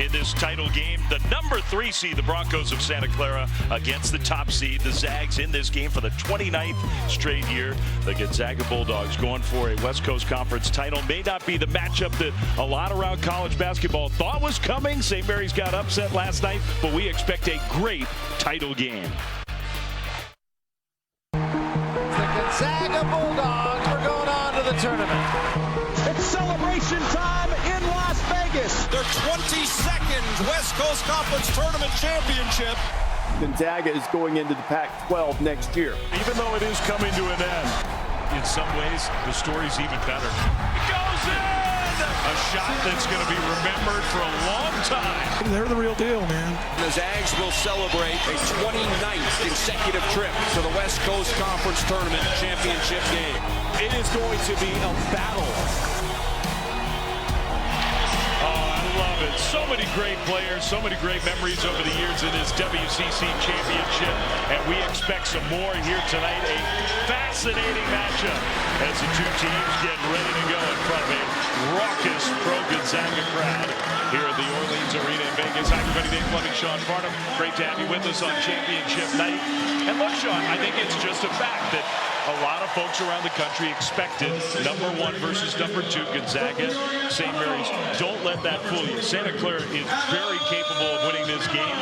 in this title game. The number 3 seed, the Broncos of Santa Clara, against the top seed, the Zags, in this game for the 29th straight year. The Gonzaga Bulldogs going for a West Coast Conference title. May not be the matchup that a lot around college basketball thought was coming. St. Mary's got upset last night, but we expect a great title game. The Gonzaga Bulldogs are going on to the tournament. It's celebration time in Las Vegas. Their 22nd West Coast Conference Tournament Championship. Gonzaga is going into the Pac-12 next year. Even though it is coming to an end, in some ways, the story's even better. It goes in! A shot that's going to be remembered for a long time. They're the real deal, man. The Zags will celebrate a 29th consecutive trip to the West Coast Conference Tournament Championship game. It is going to be a battle. Love it. So many great players, so many great memories over the years in this WCC Championship, and we expect some more here tonight. A fascinating matchup as the two teams get ready to go in front of a raucous pro-Gonzaga crowd here at the Orleans Arena in Vegas. Hi, everybody. Dave Fleming, Sean Farnham. Great to have you with us on championship night. And look, Sean, I think it's just a fact that a lot of folks around the country expected number 1 versus number 2 Gonzaga, St. Mary's. Don't let that fool you. Santa Clara is very capable of winning this game.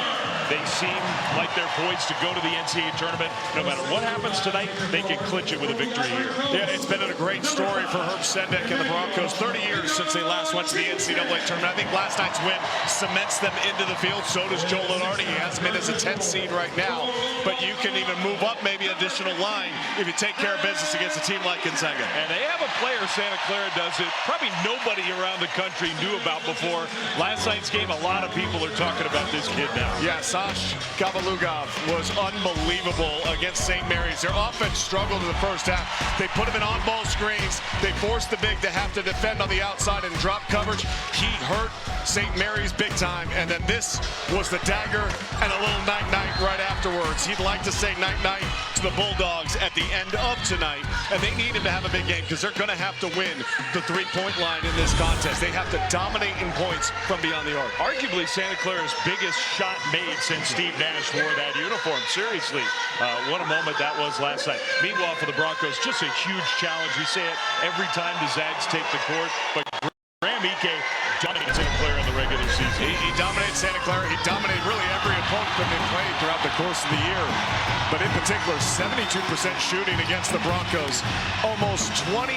They seem like they're poised to go to the NCAA tournament. No matter what happens tonight, they can clinch it with a victory here. Yeah, it's been a great story for Herb Sendek and the Broncos. 30 years since they last went to the NCAA tournament. I think last night's win cements them into the field. So does Joel Lenardi. He has them in as a 10th seed right now. But you can even move up maybe an additional line if you take care of business against a team like Gonzaga. And they have a player, Santa Clara does it, probably nobody around the country knew about before. Last night's game, a lot of people are talking about this kid now. Yeah, Sash Gavalugov was unbelievable against St. Mary's. Their offense struggled in the first half. They put him in on-ball screens. They forced the big to have to defend on the outside and drop coverage. He hurt St. Mary's big time. And then this was the dagger and a little night-night right afterwards. He'd like to say night-night to the Bulldogs at the end of tonight. And they need him to have a big game because they're going to have to win the three-point line in this contest. They have to dominate in points from beyond the arc. Arguably Santa Clara's biggest shot made since Steve Nash wore that uniform. Seriously, what a moment that was last night. Meanwhile, for the Broncos, just a huge challenge. We say it every time the Zags take the court, but Graham Ike dominated Santa Clara in the regular season. He dominated Santa Clara. He dominated really every opponent that they played throughout the course of the year. But in particular, 72% shooting against the Broncos. Almost 28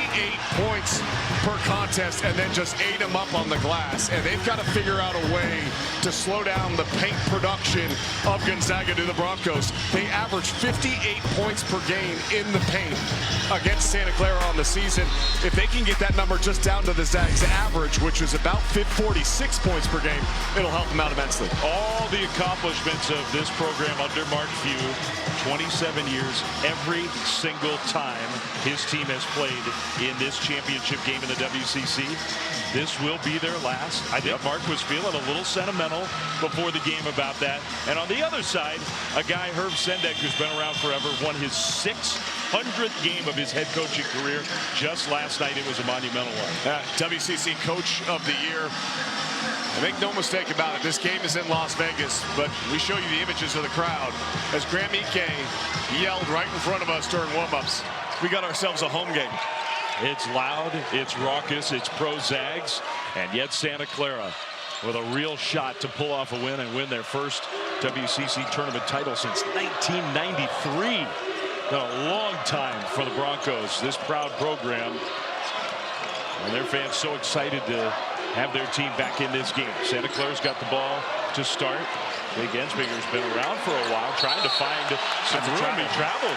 points per contest, and then just ate them up on the glass. And they've got to figure out a way to slow down the paint production of Gonzaga to the Broncos. They average 58 points per game in the paint against Santa Clara on the season. If they can get that number just down to the Zags average, which is about 46 points per game, it'll help them out immensely. All the accomplishments of this program under Mark Few, 27 years, every single time his team has played in this championship game in the WCC. This will be their last. I think Mark was feeling a little sentimental before the game about that. And on the other side, a guy, Herb Sendek, who's been around forever, won his 600th game of his head coaching career. Just last night, it was a monumental one. WCC Coach of the Year. And make no mistake about it, this game is in Las Vegas, but we show you the images of the crowd as Graham Ike yelled right in front of us during warm-ups. We got ourselves a home game. It's loud, it's raucous, it's pro-Zags, and yet Santa Clara with a real shot to pull off a win and win their first WCC tournament title since 1993. Been a long time for the Broncos, this proud program. And their fans so excited to have their team back in this game. Santa Clara's got the ball to start. Big Ensminger's been around for a while, trying to find some room. He traveled.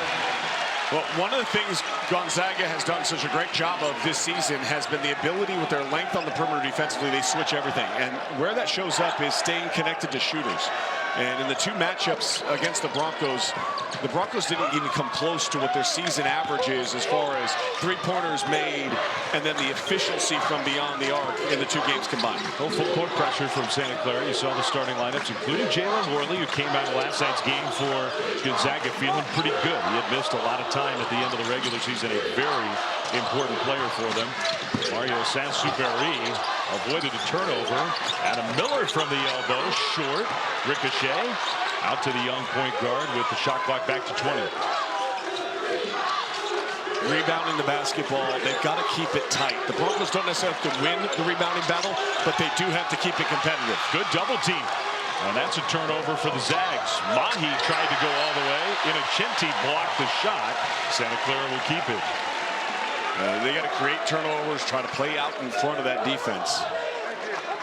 Well, one of the things Gonzaga has done such a great job of this season has been the ability with their length on the perimeter defensively. They switch everything. And where that shows up is staying connected to shooters. And in the two matchups against the Broncos didn't even come close to what their season average is as far as three-pointers made and then the efficiency from beyond the arc in the two games combined. Full court pressure from Santa Clara. You saw the starting lineups, including Jalen Worley, who came out of last night's game for Gonzaga feeling pretty good. He had missed a lot of time at the end of the regular season. A very important player for them. Mario Sansuperi avoided a turnover. Adam Miller from the elbow, short, ricochet, out to the young point guard with the shot clock back to 20. Rebounding the basketball, they've got to keep it tight. The Broncos don't necessarily have to win the rebounding battle, but they do have to keep it competitive. Good double team. And that's a turnover for the Zags. Mahi tried to go all the way. Innocenti blocked the shot. Santa Clara will keep it. They got to create turnovers, try to play out in front of that defense.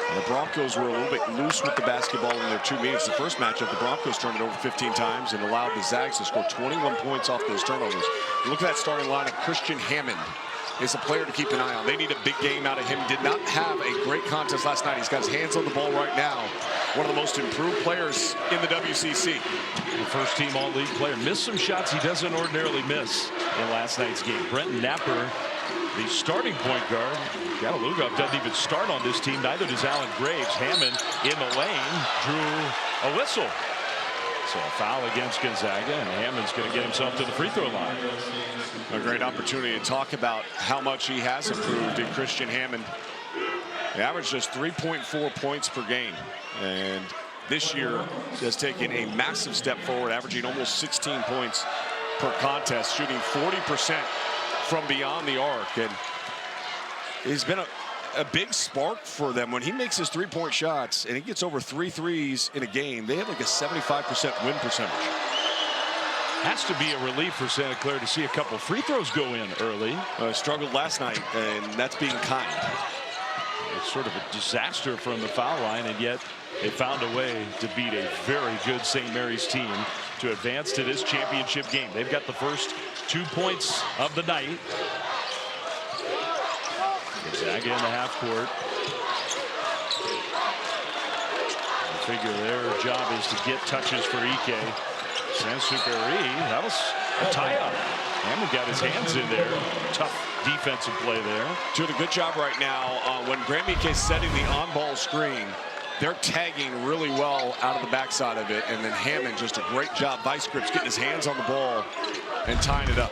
And the Broncos were a little bit loose with the basketball in their 2 meetings. The first matchup, the Broncos turned it over 15 times and allowed the Zags to score 21 points off those turnovers. Look at that starting lineup. Christian Hammond is a player to keep an eye on. They need a big game out of him. Did not have a great contest last night. He's got his hands on the ball right now. One of the most improved players in the WCC. The first team all-league player. Missed some shots he doesn't ordinarily miss in last night's game. Brenton Napper, the starting point guard. Galilugov doesn't even start on this team. Neither does Alan Graves. Hammond in the lane drew a whistle. So a foul against Gonzaga, and Hammond's going to get himself to the free throw line. A great opportunity to talk about how much he has improved in Christian Hammond. He averaged just 3.4 points per game, and this year has taken a massive step forward, averaging almost 16 points per contest, shooting 40% from beyond the arc, and he's been a big spark for them. When he makes his three-point shots and he gets over 3 threes in a game, they have like a 75% win percentage. Has to be a relief for Santa Clara to see a couple free throws go in early. Struggled last night, and that's being kind. It's sort of a disaster from the foul line, and yet they found a way to beat a very good St. Mary's team to advance to this championship game. They've got the first 2 points of the night. Gonzaga in the half court. I figure their job is to get touches for Ike. Sansuperi, that was a tie-up. Hammond got his hands in there. Tough defensive play there. Doing a good job right now. When Graham Ike is setting the on-ball screen, they're tagging really well out of the backside of it. And then Hammond, just a great job. Vice grips getting his hands on the ball and tying it up.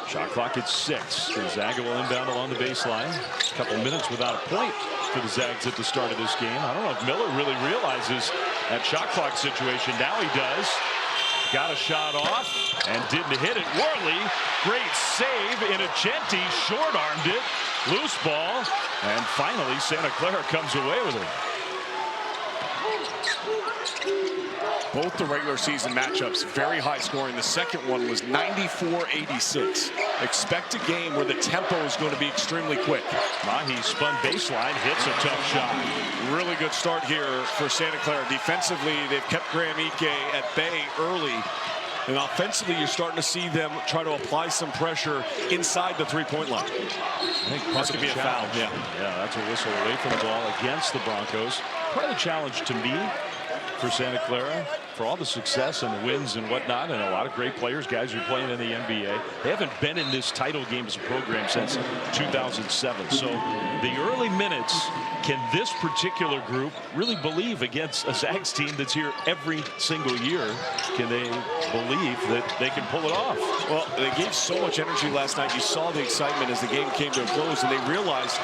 Shot clock at 6. Gonzaga will inbound along the baseline. A couple minutes without a point for the Zags at the start of this game. I don't know if Miller really realizes that shot clock situation. Now he does. Got a shot off and didn't hit it. Worley, great save. Innocenti short-armed it. Loose ball. And finally, Santa Clara comes away with it. Both the regular season matchups, very high scoring. The second one was 94-86. Expect a game where the tempo is going to be extremely quick. Mahi spun baseline, hits a tough shot. Really good start here for Santa Clara. Defensively, they've kept Graham Ike at bay early. And offensively, you're starting to see them try to apply some pressure inside the three-point line. I think that's going to be a foul. Yeah, that's a whistle away from the ball against the Broncos. Part of the challenge to me for Santa Clara, for all the success and the wins and whatnot, and a lot of great players, guys who are playing in the NBA. They haven't been in this title game as a program since 2007. So the early minutes, can this particular group really believe against a Zags team that's here every single year? Can they believe that they can pull it off? Well, they gave so much energy last night. You saw the excitement as the game came to a close, and they realized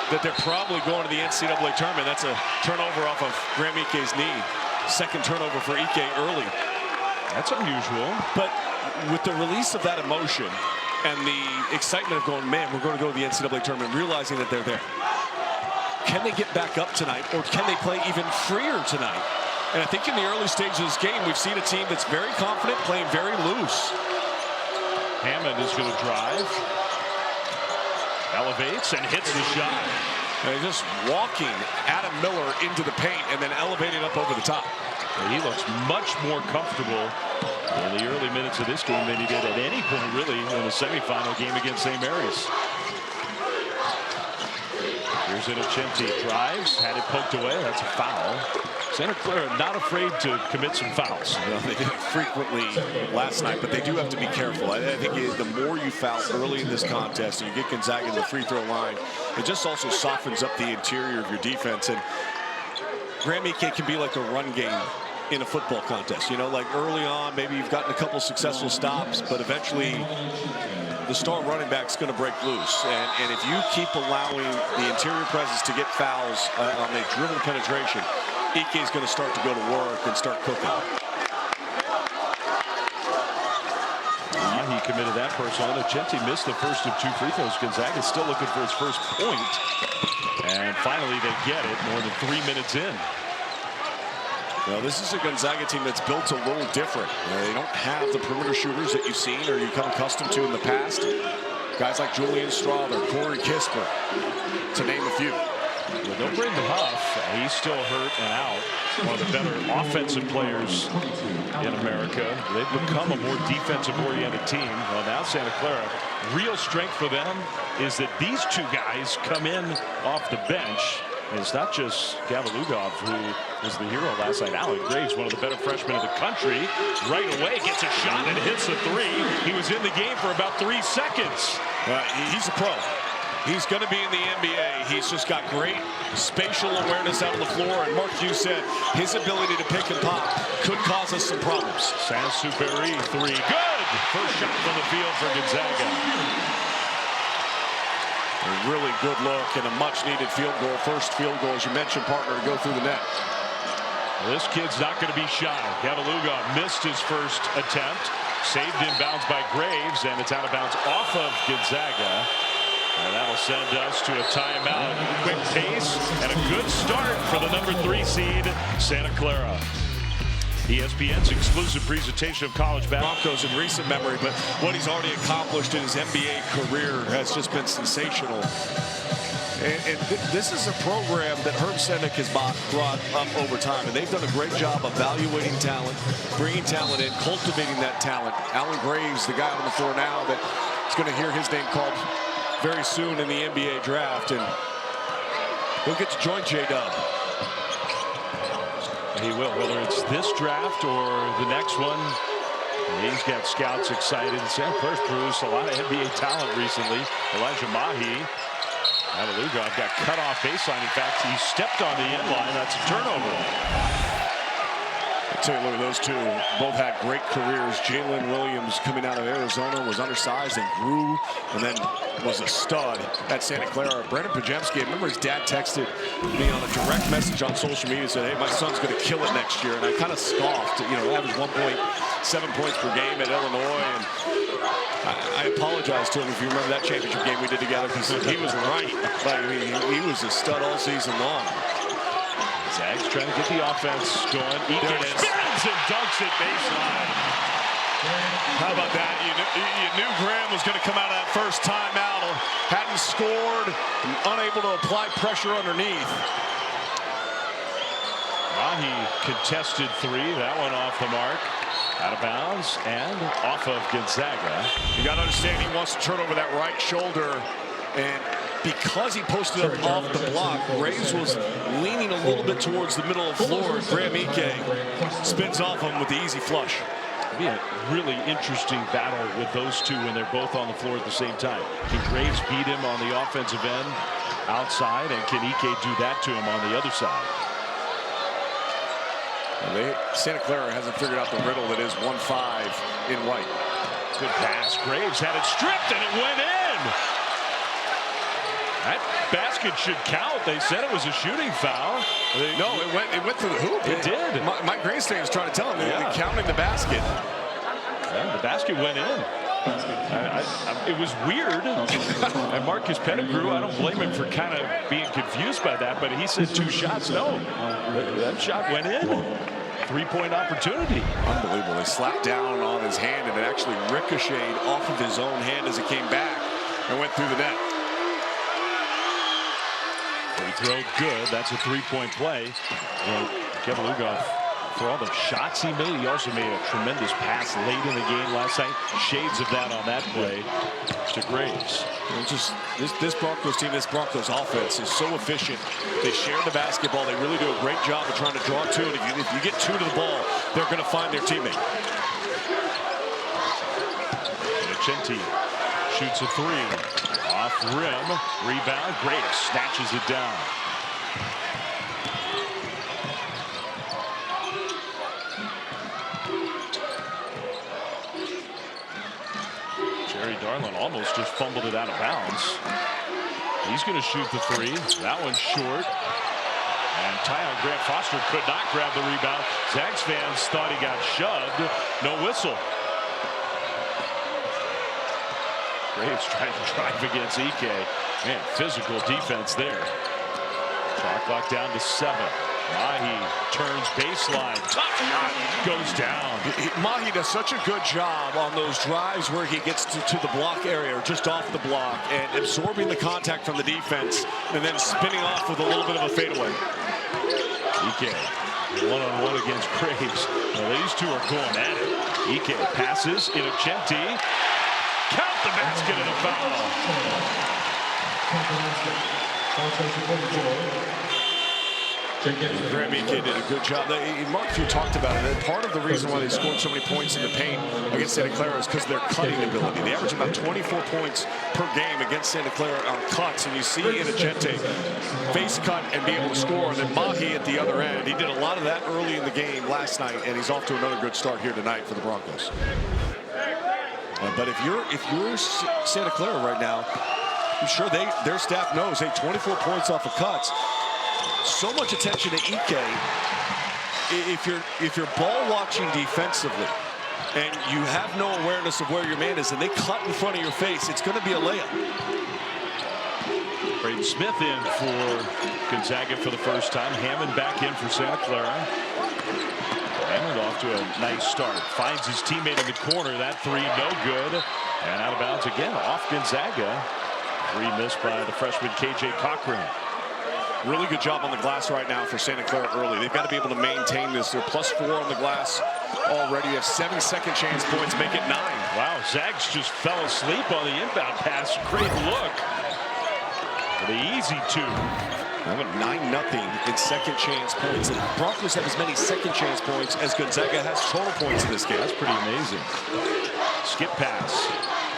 that they're probably going to the NCAA tournament. That's a turnover off of Graham Ike's knee. Second turnover for Ike early. That's unusual. But with the release of that emotion and the excitement of going, man, we're going to go to the NCAA tournament, realizing that they're there. Can they get back up tonight, or can they play even freer tonight? And I think in the early stages of this game, we've seen a team that's very confident, playing very loose. Hammond is going to drive. Elevates and hits the shot. And just walking Adam Miller into the paint and then elevating up over the top. And he looks much more comfortable in the early minutes of this game than he did at any point really in the semifinal game against St. Mary's. Here's Innocenti, drives, had it poked away. That's a foul. Santa Clara not afraid to commit some fouls. Well, they did it frequently last night, but they do have to be careful. I think the more you foul early in this contest and you get Gonzaga in the free throw line, it just also softens up the interior of your defense. And Graham Ike can be like a run game in a football contest. You know, like early on, maybe you've gotten a couple successful stops, but eventually the star running back is going to break loose. And if you keep allowing the interior presence to get fouls on the dribble penetration, Ike is going to start to go to work and start cooking. He committed that personal. Chenti missed the first of 2 free throws. Gonzaga is still looking for his first point. And finally they get it more than 3 minutes in. Well, this is a Gonzaga team that's built a little different. They don't have the perimeter shooters that you've seen or you've come accustomed to in the past. Guys like Julian Strother, Corey Kispert, to name a few. Well, they'll bring the Huff. He's still hurt and out. One of the better offensive players in America. They've become a more defensive-oriented team. Well, now Santa Clara, real strength for them is that these two guys come in off the bench. And it's not just Gavalugov, who was the hero last night. Alec Graves, one of the better freshmen in the country, right away gets a shot and hits a three. He was in the game for about 3 seconds. He's a pro. He's going to be in the NBA. He's just got great spatial awareness out on the floor. And Mark Hughes said his ability to pick and pop could cause us some problems. Saint-Supéry, three. Good! First shot from the field for Gonzaga. A really good look and a much-needed field goal. First field goal, as you mentioned, partner, to go through the net. Well, this kid's not going to be shy. Gavalugov missed his first attempt. Saved inbounds by Graves, and it's out of bounds off of Gonzaga. And that'll send us to a timeout. Quick pace and a good start for the #3 seed, Santa Clara. ESPN's exclusive presentation of college basketball. Broncos in recent memory, but what he's already accomplished in his NBA career has just been sensational. And this is a program that Herb Sendek has brought up over time, and they've done a great job evaluating talent, bringing talent in, cultivating that talent. Alan Graves, the guy on the floor now that is going to hear his name called very soon in the NBA draft, and he'll get to join J-Dub. He will, whether it's this draft or the next one. He's got scouts excited. Santa Clara's produced a lot of NBA talent recently. Elijah Mahi. Gavalugov got cut off baseline. In fact, he stepped on the end line. That's a turnover. Take a look at those two. Both had great careers. Jalen Williams, coming out of Arizona, was undersized and grew, and then was a stud at Santa Clara. Brandon Pajemski, I remember his dad texted me on a direct message on social media and said, "Hey, my son's going to kill it next year." And I kind of scoffed. You know, averaged 1.7 points per game at Illinois. And I apologize to him if you remember that championship game we did together, because he was right. Like, I mean, he was a stud all season long. Zags trying to get the offense going. Ike spins and dunks it baseline. How about that? You knew Graham was going to come out of that first timeout. Hadn't scored, unable to apply pressure underneath. Mahi contested three. That one off the mark. Out of bounds and off of Gonzaga. You got to understand, he wants to turn over that right shoulder, and because he posted up off the block, Graves was leaning a little bit towards the middle of the floor. Graham Ike spins off him with the easy flush. It'll be a really interesting battle with those two when they're both on the floor at the same time. Can Graves beat him on the offensive end outside, and can Ike do that to him on the other side? Santa Clara hasn't figured out the riddle that is 1-5 in white. Good pass. Graves had it stripped, and it went in. That basket should count. They said it was a shooting foul. No, it went through the hoop. It did. Mike Graystein was trying to tell him they're counting the basket. Yeah, the basket went in. It was weird. And Marcus Pettigrew, I don't blame him for kind of being confused by that, but he said 2 shots. No, that shot went in. 3-point opportunity. Unbelievable. They slapped down on his hand, and it actually ricocheted off of his own hand as it came back and went through the net. Free throw good. That's a 3-point play. Gavalugov, for all the shots he made, he also made a tremendous pass late in the game last night. Shades of that on that play to Graves. Just this Broncos team, this Broncos offense is so efficient. They share the basketball. They really do a great job of trying to draw to it. If you get 2 to the ball, they're going to find their teammate. Chenti shoots a 3. Off rim. Rebound. Graves snatches it down. Darlin almost just fumbled it out of bounds. He's going to shoot the three. That one's short. And Tyon Grant Foster could not grab the rebound. Zags fans thought he got shoved. No whistle. Graves trying to drive against Ike. Man, physical defense there. Clock down to 7. Mahi turns baseline. Tough shot goes down. Mahi does such a good job on those drives where he gets to the block area or just off the block and absorbing the contact from the defense and then spinning off with a little bit of a fadeaway. Ike one-on-one against Graves. Well, these two are going at it. Ike passes. Innocenti. Count the basket and a foul. Graham Ike did a good job. Mark Few talked about it. Part of the reason why they scored so many points in the paint against Santa Clara is because of their cutting ability. They average about 24 points per game against Santa Clara on cuts, and you see Innocenti face cut and be able to score. And then Mahi at the other end. He did a lot of that early in the game last night, and he's off to another good start here tonight for the Broncos. But if you're Santa Clara right now, I'm sure their staff knows, hey, 24 points off of cuts. So much attention to Ike. If you're ball watching defensively and you have no awareness of where your man is and they cut in front of your face, it's going to be a layup. Braden Smith in for Gonzaga for the first time. Hammond back in for Santa Clara. Hammond off to a nice start. Finds his teammate in the corner. That three no good. And out of bounds again off Gonzaga. Three missed by the freshman KJ Cochran. Really good job on the glass right now for Santa Clara early. They've got to be able to maintain this. They're +4 on the glass already. You have 7 second chance points, make it 9. Wow, Zags just fell asleep on the inbound pass. Great look. The easy 2. 9-0 in second chance points. The Broncos have as many second chance points as Gonzaga has total points in this game. That's pretty amazing. Skip pass.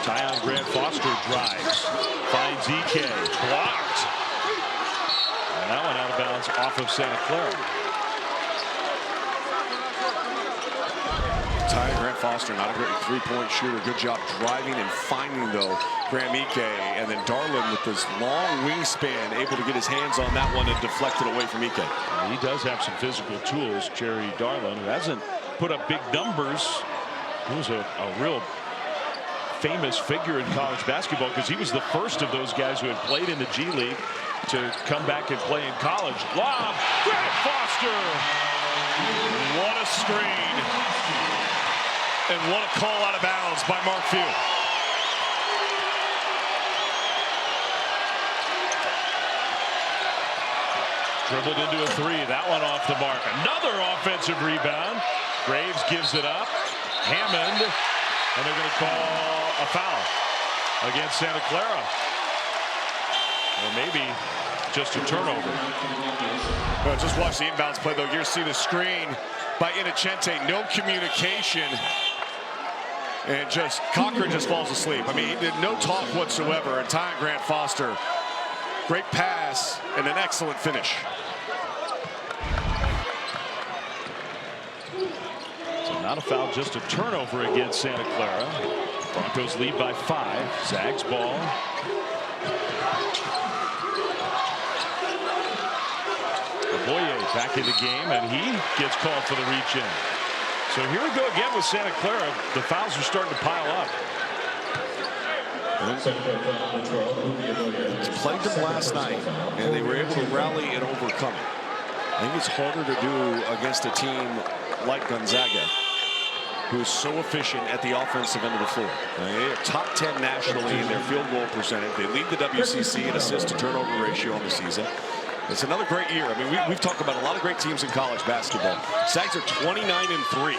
Tyon Grant Foster drives. Finds Ike. Blocked. And that one out of bounds off of Santa Clara. Tyon Grant Foster, not a great three-point shooter. Good job driving and finding, though, Graham Ike. And then Darlin with this long wingspan, able to get his hands on that one and deflect it away from Ike. He does have some physical tools, Jerry Darlin, who hasn't put up big numbers. He was a real famous figure in college basketball because he was the first of those guys who had played in the G League to come back and play in college. Lob, Grant Foster. What a screen. And what a call out of bounds by Mark Few. Dribbled into a three. That one off the mark. Another offensive rebound. Graves gives it up. Hammond. And they're going to call a foul against Santa Clara. Or maybe just a turnover. Well, just watch the inbounds play, though. You see the screen by Innocenti. No communication. And just Cochran just falls asleep. I mean, he did no talk whatsoever. And Tyon Grant Foster, great pass and an excellent finish. So not a foul, just a turnover against Santa Clara. Broncos lead by 5. Zags ball. Boye back in the game, and he gets called for the reach-in. So here we go again with Santa Clara. The fouls are starting to pile up. Played them last night, and they were able to rally and overcome it. I think it's harder to do against a team like Gonzaga, who is so efficient at the offensive end of the floor. They are top 10 nationally in their field goal percentage. They lead the WCC in assist-to-turnover ratio on the season. It's another great year. I mean, we've talked about a lot of great teams in college basketball. Zags are 29-3.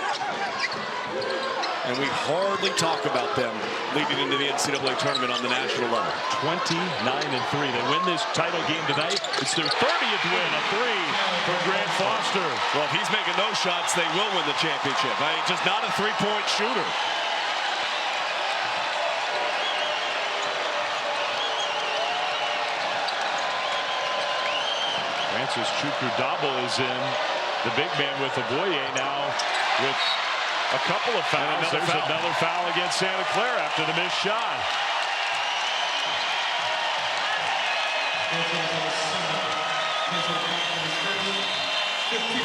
And we hardly talk about them leading into the NCAA tournament on the national level. 29-3. They win this title game tonight. It's their 30th win. A three from Grant Foster. Well, if he's making those shots, they will win the championship. I mean, just not a three-point shooter. Francis Chukwu-Dabo is in. The big man with Oboye now with A couple of fouls. There's another foul against Santa Clara after the missed shot.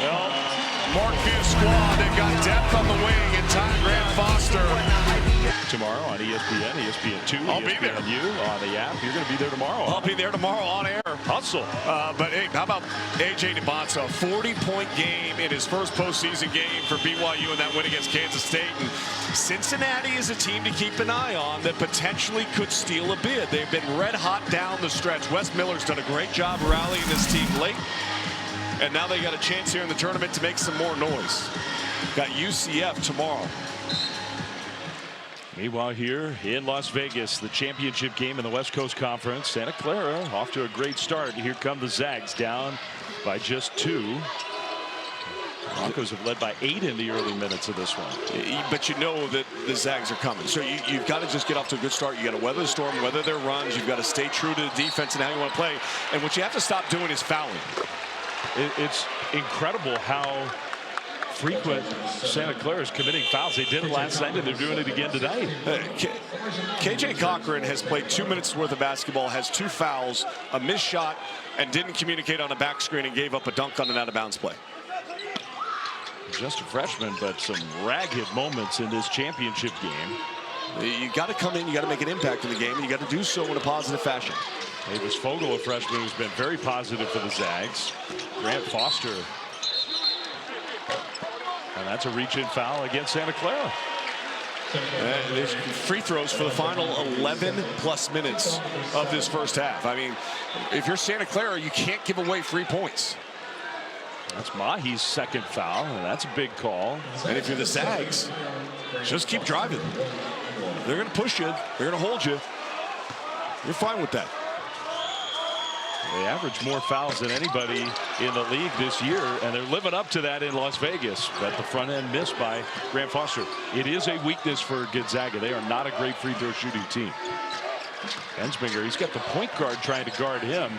Well, Mark Few squad, they've got depth on the wing and Ty Grant Foster. Tomorrow on ESPN, ESPN2, I'll be there. ESPNU on the app. You're going to be there tomorrow. I'll be there tomorrow on air. Hustle. But hey, how about A.J. DeBonsa? 40-point game in his first postseason game for BYU in that win against Kansas State. And Cincinnati is a team to keep an eye on that potentially could steal a bid. They've been red hot down the stretch. Wes Miller's done a great job rallying this team late. And now they got a chance here in the tournament to make some more noise. Got UCF tomorrow. Meanwhile, here in Las Vegas, the championship game in the West Coast Conference. Santa Clara off to a great start. Here come the Zags, down by just 2. Broncos have led by 8 in the early minutes of this one. But you know that the Zags are coming. So you've got to just get off to a good start. You got to weather the storm, weather their runs. You've got to stay true to the defense and how you want to play. And what you have to stop doing is fouling. It's incredible how frequent Santa Clara is committing fouls. They did it last night, and they're doing it again tonight. KJ Cochran has played 2 minutes worth of basketball, has 2 fouls, a missed shot, and didn't communicate on a back screen and gave up a dunk on an out-of-bounds play. Just a freshman, but some ragged moments in this championship game. You got to come in, you got to make an impact in the game, and you got to do so in a positive fashion. Davis Fogel, a freshman who's been very positive for the Zags. Grant Foster. And that's a reach-in foul against Santa Clara. There's free throws for the final 11+ minutes of this first half. I mean, if you're Santa Clara, you can't give away free points. That's Mahi's second foul, and that's a big call. And if you're the Zags, just keep driving. They're going to push you. They're going to hold you. You're fine with that. They average more fouls than anybody in the league this year, and they're living up to that in Las Vegas. But the front end missed by Grant Foster. It is a weakness for Gonzaga. They are not a great free throw shooting team. Ensminger, he's got the point guard trying to guard him.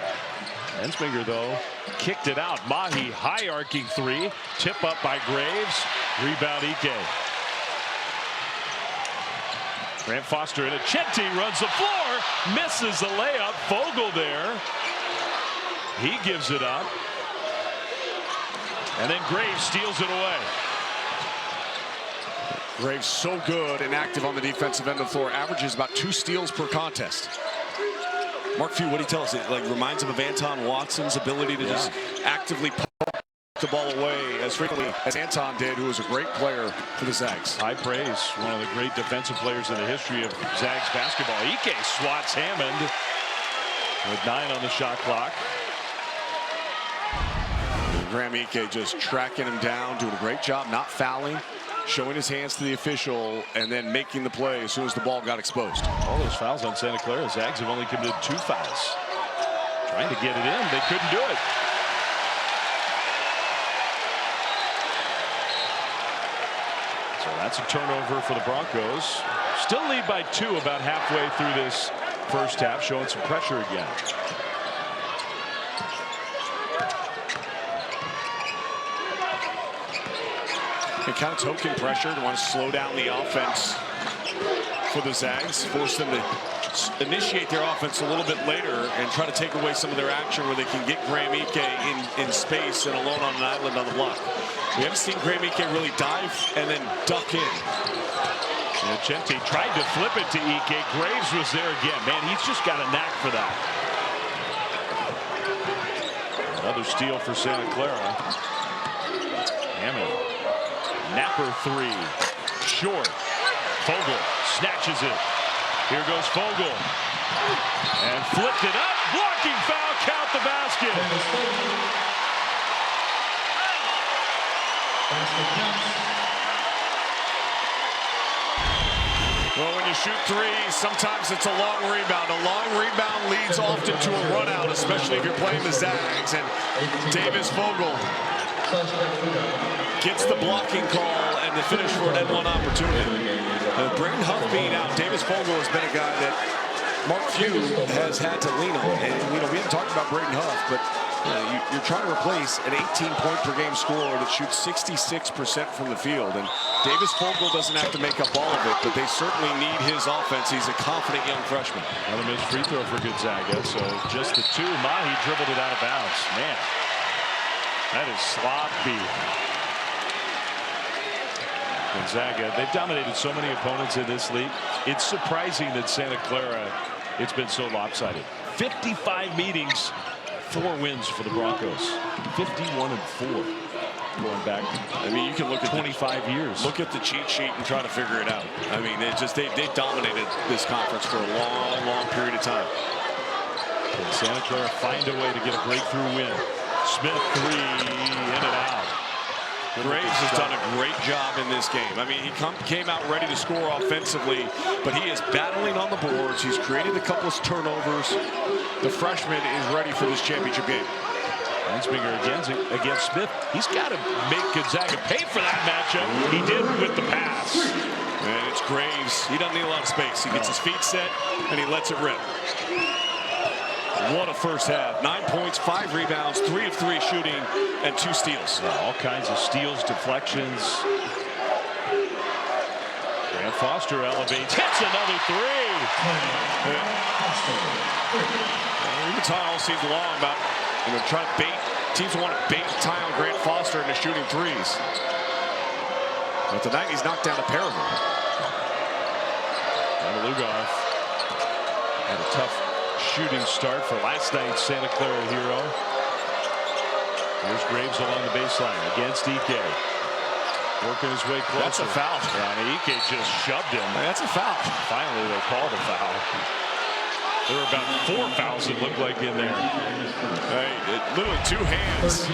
Ensminger, though, kicked it out. Mahi, high arcing 3. Tip up by Graves. Rebound Ike. Grant Foster in a Chenti runs the floor. Misses the layup. Fogel there. He gives it up. And then Graves steals it away. Graves so good and active on the defensive end of the floor. Averages about 2 steals per contest. Mark Few, what he tells us, it like reminds him of Anton Watson's ability to just actively pop the ball away as frequently as Anton did, who was a great player for the Zags. High praise. One of the great defensive players in the history of Zags basketball. Ike swats Hammond with 9 on the shot clock. Graham Ike just tracking him down, doing a great job, not fouling, showing his hands to the official, and then making the play as soon as the ball got exposed. All those fouls on Santa Clara. Zags have only committed 2 fouls. Trying to get it in. They couldn't do it. So that's a turnover for the Broncos. Still lead by 2 about halfway through this first half, showing some pressure again. And kind of token pressure to want to slow down the offense for the Zags, force them to initiate their offense a little bit later and try to take away some of their action where they can get Graham Ike in space and alone on an island on the block. We haven't seen Graham Ike really dive and then duck in. Chenti tried to flip it to Ike. Graves was there again. Man, he's just got a knack for that. Another steal for Santa Clara. Hammond. Napper 3. Short. Fogel snatches it. Here goes Fogel. And flipped it up. Blocking foul. Count the basket. Well, when you shoot 3, sometimes it's a long rebound. A long rebound leads often to a run out, especially if you're playing the Zags. And Davis Fogel gets the blocking call and the finish for an N1 opportunity. Braden Huff being out, Davis Fogel has been a guy that Mark Few has had to lean on. And, we haven't talked about Braden Huff, but you're trying to replace an 18-point-per-game scorer that shoots 66% from the field. And Davis Fogel doesn't have to make up all of it, but they certainly need his offense. He's a confident young freshman. Another missed free throw for Gonzaga, so just the two. Mahi dribbled it out of bounds. Man, that is sloppy. Gonzaga, they've dominated so many opponents in this league. It's surprising that Santa Clara, it's been so lopsided. 55 meetings, 4 wins for the Broncos. 51-4. Going back, I mean, you can look at 25 years. Look at the cheat sheet and try to figure it out. I mean, they dominated this conference for a long period of time. Can Santa Clara find a way to get a breakthrough win? Smith 3 in and out. Graves has done a great job in this game. I mean, he came out ready to score offensively, but he is battling on the boards. He's created a couple of turnovers. The freshman is ready for this championship game. Ansminger against Smith. He's got to make Gonzaga pay for that matchup. He did with the pass. And it's Graves. He doesn't need a lot of space. He gets his feet set and he lets it rip. What a first half. 9 points, 5 rebounds, 3 of 3 shooting, and 2 steals. Yeah, all kinds of steals, deflections. Grant Foster elevates, hits another 3. We've been talking all season long about trying to bait. Teams want to bait Ty on Grant Foster into shooting threes. But tonight he's knocked down a pair of them. Lugoff had a tough shooting start for last night's Santa Clara hero. Here's Graves along the baseline against Ike. Working his way closer. That's a foul. Yeah, and Ike just shoved him. That's a foul. Finally, they called a foul. There were about 4 fouls it looked like in there. Literally 2 hands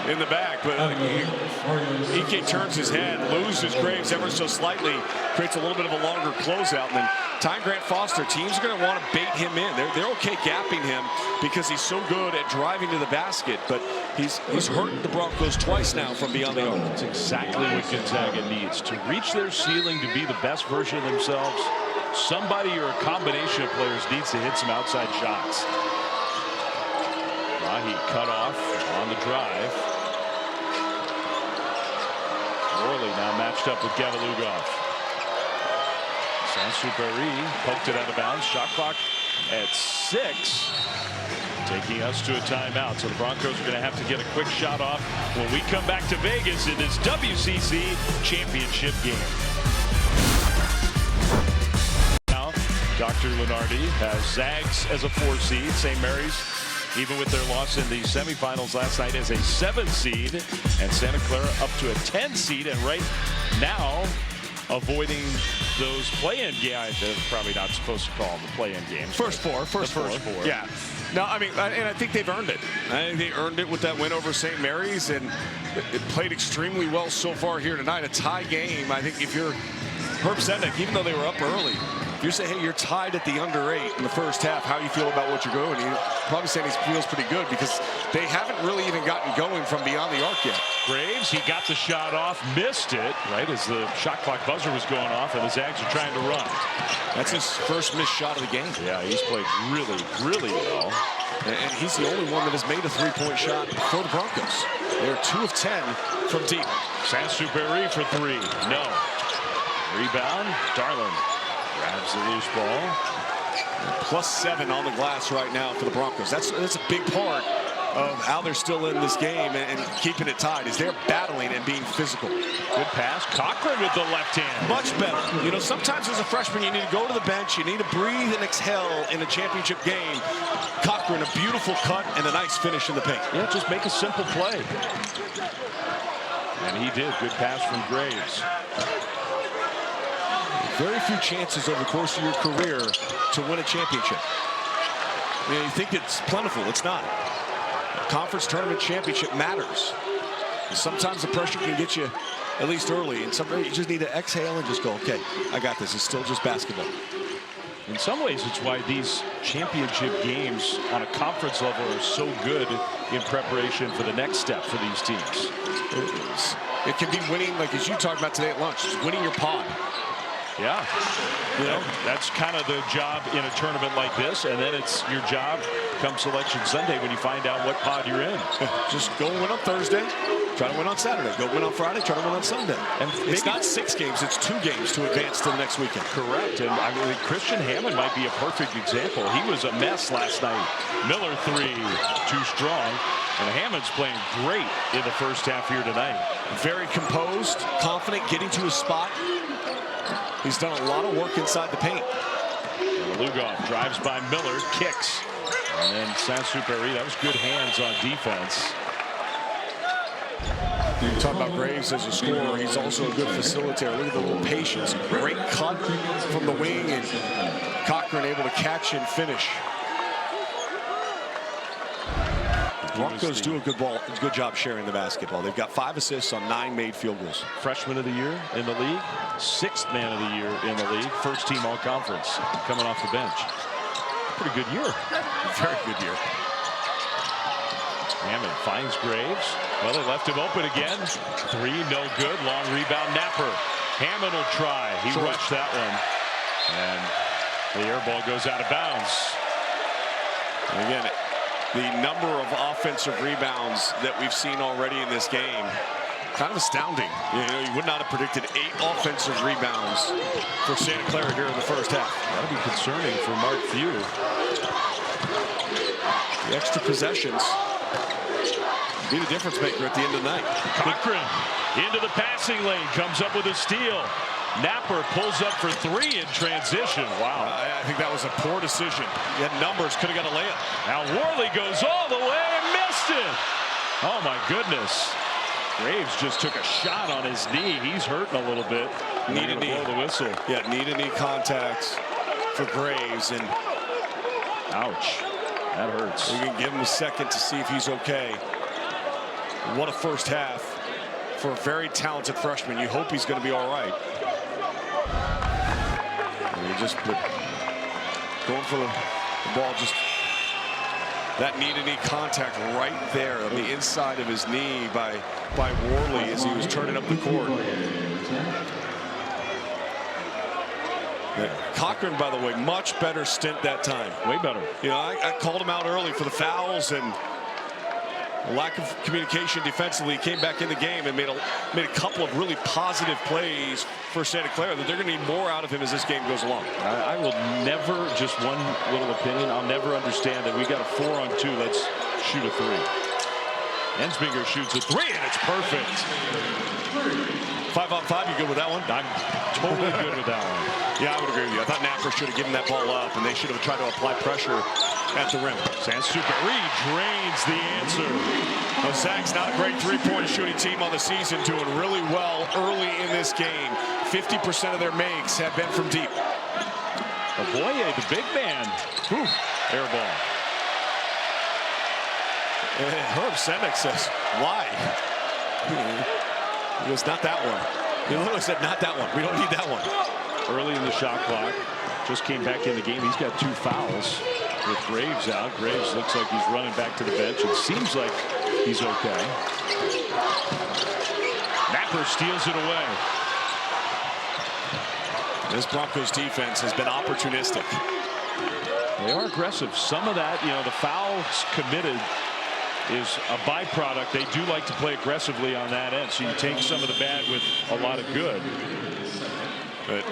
in the back, but Ike turns his head, loses Graves ever so slightly, creates a little bit of a longer closeout, and then Ty Grant Foster, teams are going to want to bait him in. They're okay gapping him because he's so good at driving to the basket, but he's hurt the Broncos twice now from beyond the arc. That's exactly what Gonzaga needs to reach their ceiling, to be the best version of themselves. Somebody or a combination of players needs to hit some outside shots. Mahi cut off on the drive. Worley now matched up with Gavin-Lugoff. Saint-Supéry poked it out of bounds. Shot clock at 6. Taking us to a timeout. So the Broncos are going to have to get a quick shot off when we come back to Vegas in this WCC Championship game. Dr. Lenardi has Zags as a 4 seed. St. Mary's, even with their loss in the semifinals last night, as a 7 seed. And Santa Clara up to a 10 seed. And right now, avoiding those play-in games. They're probably not supposed to call them the play-in games. First four. Yeah. No, I mean, and I think they've earned it. I think they earned it with that win over St. Mary's, and it played extremely well so far here tonight. A tie game. I think if you're Herb Sendek, even though they were up early, if you say, hey, you're tied at the under 8 in the first half, how do you feel about what you're going? You're probably saying he feels pretty good because they haven't really even gotten going from beyond the arc yet. Graves, he got the shot off, missed it, right, as the shot clock buzzer was going off, and the Zags are trying to run. That's his first missed shot of the game. Yeah, he's played really well. And he's the only one that has made a 3-point shot for the Broncos. They're 2 of 10 from deep. Saint-Supéry for 3. No. Rebound, Darlin grabs the loose ball. +7 on the glass right now for the Broncos. That's a big part of how they're still in this game and keeping it tied, is they're battling and being physical. Good pass. Cochran with the left hand. Much better. You know, sometimes as a freshman, you need to go to the bench. You need to breathe and exhale in a championship game. Cochran, a beautiful cut and a nice finish in the paint. Yeah, just make a simple play. And he did. Good pass from Graves. Very few chances over the course of your career to win a championship. You know, you think it's plentiful. It's not. A conference tournament championship matters. Sometimes the pressure can get you at least early, and sometimes you just need to exhale and just go, okay, I got this. It's still just basketball. In some ways, it's why these championship games on a conference level are so good in preparation for the next step for these teams. It can be winning, like as you talked about today at lunch, just winning your pod. Yeah, you know, that's kind of the job in a tournament like this, and then it's your job come Selection Sunday when you find out what pod you're in. Just go win on Thursday, Try to win on Saturday. Go win on Friday. Try to win on Sunday. And it's not 6 games. It's 2 games to advance to the next weekend. Correct. And I mean, Christian Hammond might be a perfect example. He was a mess last night. Miller 3, too strong. And Hammond's playing great in the first half here tonight. Very composed, confident, getting to his spot. He's done a lot of work inside the paint. Lugoff drives by Miller, kicks. And then Saint-Supéry, that was good hands on defense. You talk about Graves as a scorer. He's also a good facilitator. Look at the little patience. Great cut from the wing, and Cochran able to catch and finish. Broncos do a good job sharing the basketball. They've got 5 assists on 9 made field goals. Freshman of the year in the league, 6th man of the year in the league, 1st team all conference coming off the bench. Pretty good year. Very good year. Hammond finds Graves. Well, they left him open again. 3, no good. Long rebound, Napper. Hammond will try. He rushed that one. And the air ball goes out of bounds. And again, the number of offensive rebounds that we've seen already in this game, kind of astounding. You know, you would not have predicted 8 offensive rebounds for Santa Clara here in the first half. That'll be concerning for Mark Few. The extra possessions be the difference maker at the end of the night. Cochran into the passing lane, comes up with a steal. Napper pulls up for 3 in transition. Wow. I think that was a poor decision. He had numbers, could have got a layup. Now Worley goes all the way and missed it. Oh my goodness. Graves just took a shot on his knee. He's hurting a little bit. Need a knee. Blow the whistle. Yeah, need a knee contact for Graves, and ouch. That hurts. We can give him a second to see if he's okay. What a first half for a very talented freshman. You hope he's going to be all right. And he just going for the ball, just that knee-to-knee contact right there on the inside of his knee by Worley as he was turning up the court. Cochran, by the way, much better stint that time. Way better. You know, I called him out early for the fouls and a lack of communication defensively. He came back in the game and made a couple of really positive plays for Santa Clara that they're going to need more out of him as this game goes along. I will never, just one little opinion, I'll never understand that we got a 4-on-2. Let's shoot a 3. Ensminger shoots a 3 and it's perfect. 5-on-5, you good with that one? I'm totally good with that one. Yeah, I would agree with you. I thought Napper should have given that ball up, and they should have tried to apply pressure at the rim. Saint-Supéry drains the answer. Gonzaga's not a great 3-point shooting team on the season, doing really well early in this game. 50% of their makes have been from deep. Oboye, the big man. Whew. Air ball. Herb Semick says, why? It was not that one. He literally said, not that one. We don't need that one. Early in the shot clock. Just came back in the game. He's got 2 fouls with Graves out. Graves looks like he's running back to the bench. It seems like he's okay. Napper steals it away. This Broncos defense has been opportunistic. They are aggressive. Some of that, you know, the fouls committed is a byproduct. They do like to play aggressively on that end. So you take some of the bad with a lot of good. But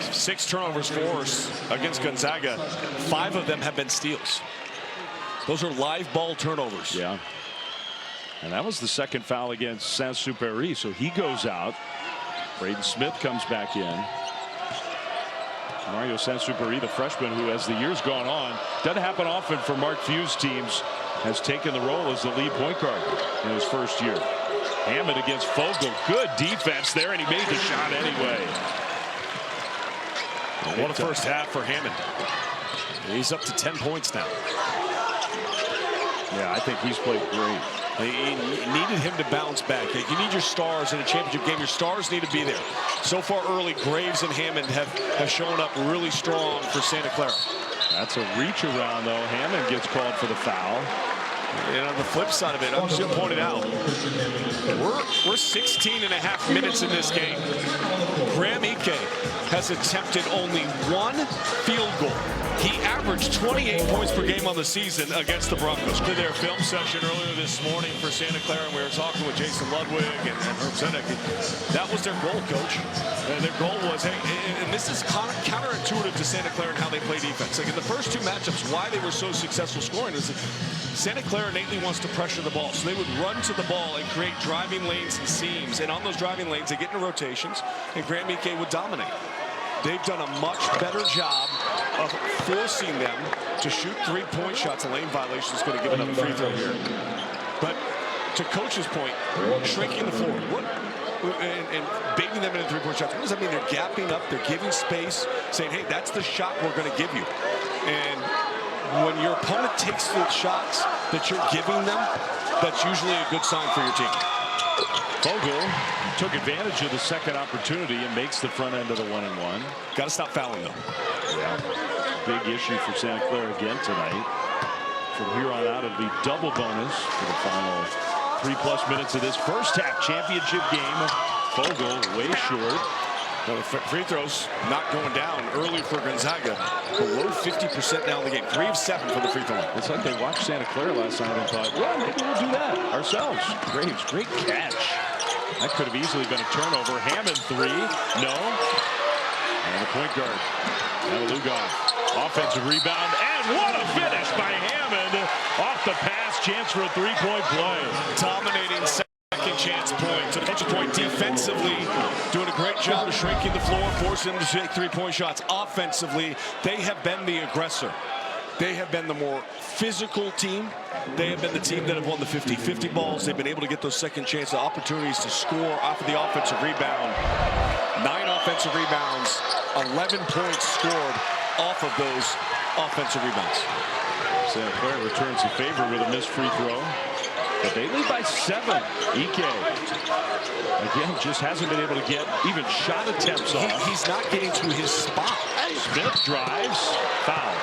6 turnovers forced against Gonzaga. 5 of them have been steals. Those are live ball turnovers. Yeah. And that was the 2nd foul against Saint-Supéry. So he goes out. Braden Smith comes back in. Mario Saint-Supéry, the freshman who, as the year's gone on, doesn't happen often for Mark Few's teams, has taken the role as the lead point guard in his first year. Hammond against Fogel. Good defense there, and he made the shot anyway. What a first half for Hammond. He's up to 10 points now. Yeah, I think he's played great. He needed him to bounce back. You need your stars in a championship game. Your stars need to be there. So far early, Graves and Hammond have shown up really strong for Santa Clara. That's a reach around, though. Hammond gets called for the foul. And on the flip side of it, I'm just going to point it out. We're 16.5 minutes in this game. Graham Ike has attempted only 1 field goal. He averaged 28 points per game on the season against the Broncos. To their film session earlier this morning for Santa Clara, and we were talking with Jason Ludwig and Herb Zedek. That was their goal, Coach. Their goal was, hey, and this is counterintuitive to Santa Clara and how they play defense. Like in the first 2 matchups, why they were so successful scoring is that Santa Clara innately wants to pressure the ball. So they would run to the ball and create driving lanes and seams. And on those driving lanes, they get into rotations, and Graham Ike would dominate. They've done a much better job of forcing them to shoot 3-point shots. A lane violation is going to give another free throw here. But to Coach's point, shrinking the floor and baiting them into 3-point shots. What does that mean? They're gapping up, they're giving space, saying, hey, that's the shot we're going to give you. And when your opponent takes the shots that you're giving them, that's usually a good sign for your team. Vogel took advantage of the second opportunity and makes the front end of the 1-and-1. Got to stop fouling, though. Yeah, big issue for Santa Clara again tonight. From here on out, it'll be double bonus for the final 3+ minutes of this first half championship game. Vogel way short. Well, the free throws not going down early for Gonzaga. Below 50% now in the game. 3 of 7 from the free throw line. It's like they watched Santa Clara last night and thought, well, maybe we'll do that ourselves. Graves, great catch. That could have easily been a turnover. Hammond 3, no. And the point guard, Lugoff. Offensive rebound, and what a finish by Hammond. Off the pass, chance for a 3-point play. Dominating second chance point. To the point defensively, doing a great job of shrinking the floor, forcing them to take 3-point shots. Offensively, they have been the aggressor. They have been the more physical team. They have been the team that have won the 50-50 balls. They've been able to get those second chance opportunities to score off of the offensive rebound. 9 offensive rebounds, 11 points scored off of those offensive rebounds. Santa Clara returns the favor with a missed free throw. But they lead by 7. Ike, again, just hasn't been able to get even shot attempts off. He's not getting to his spot. Smith drives, foul.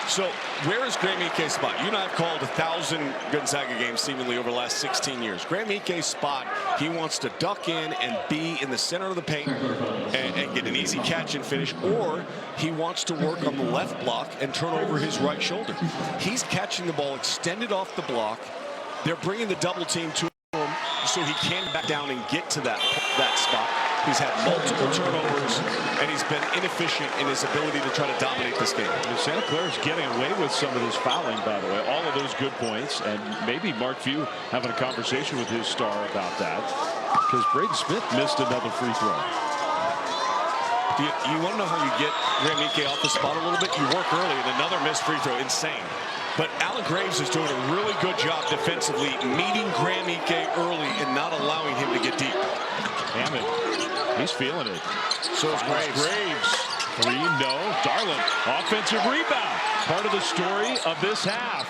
So where is Graham Ike's spot? You and I have called 1,000 Gonzaga games seemingly over the last 16 years. Graham Ike's spot, he wants to duck in and be in the center of the paint and get an easy catch and finish, or he wants to work on the left block and turn over his right shoulder. He's catching the ball extended off the block. They're bringing the double team to him so he can back down and get to that spot. He's had multiple turnovers, and he's been inefficient in his ability to try to dominate this game. Santa Clara's getting away with some of this fouling, by the way. All of those good points, and maybe Mark Few having a conversation with his star about that, because Braden Smith missed another free throw. You want to know how you get Graham Ike off the spot a little bit? You work early, and another missed free throw. Insane. But Alan Graves is doing a really good job defensively, meeting Graham Ike early and not allowing him to get deep. Hammond, he's feeling it. So is Graves. Graves. 3, no. Darlin, offensive rebound. Part of the story of this half.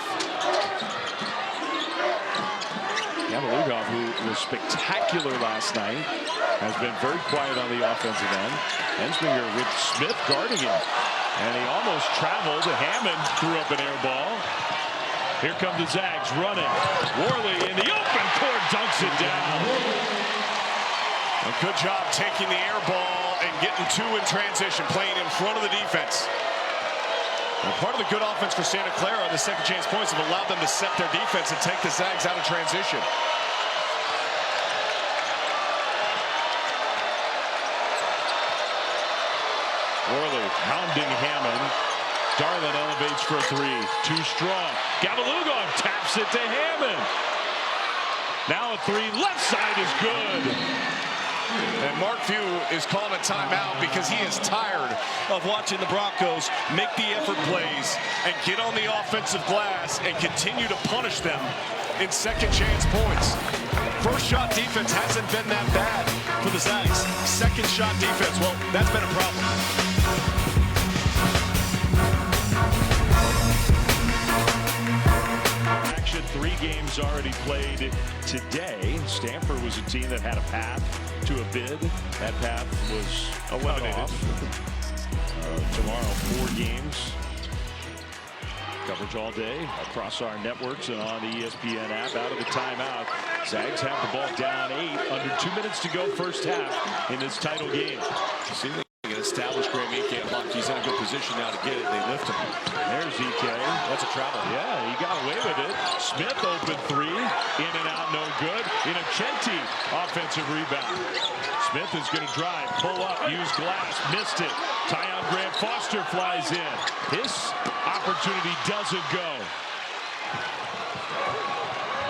Lugoff, who was spectacular last night, has been very quiet on the offensive end. Ensminger with Smith guarding him. And he almost traveled. Hammond threw up an air ball. Here come the Zags running. Worley in the open court dunks it down. A good job taking the air ball and getting 2 in transition, playing in front of the defense. And part of the good offense for Santa Clara, the second chance points have allowed them to set their defense and take the Zags out of transition. Worley hounding Hammond. Darlin elevates for 3. Too strong. Lugoff taps it to Hammond. Now a 3. Left side is good. And Mark Few is calling a timeout because he is tired of watching the Broncos make the effort plays and get on the offensive glass and continue to punish them in second chance points. First shot defense hasn't been that bad for the Zags. Second shot defense, well, that's been a problem. Action, 3 games already played today. Stanford was a team that had a path to a bid. That path was eliminated. Tomorrow, 4 games. Coverage all day across our networks and on the ESPN app. Out of the timeout. Zags have the ball down 8. Under 2 minutes to go first half in this title game. See, they can establish Graham Ike. He's in a good position now to get it. They lift him. There's Ike. That's a travel. Yeah, he got away with it. Smith open 3. In and out, no good. Innocenti, offensive rebound. Smith is going to drive, pull up, use glass, missed it. Tyon Grant Foster flies in. This opportunity doesn't go.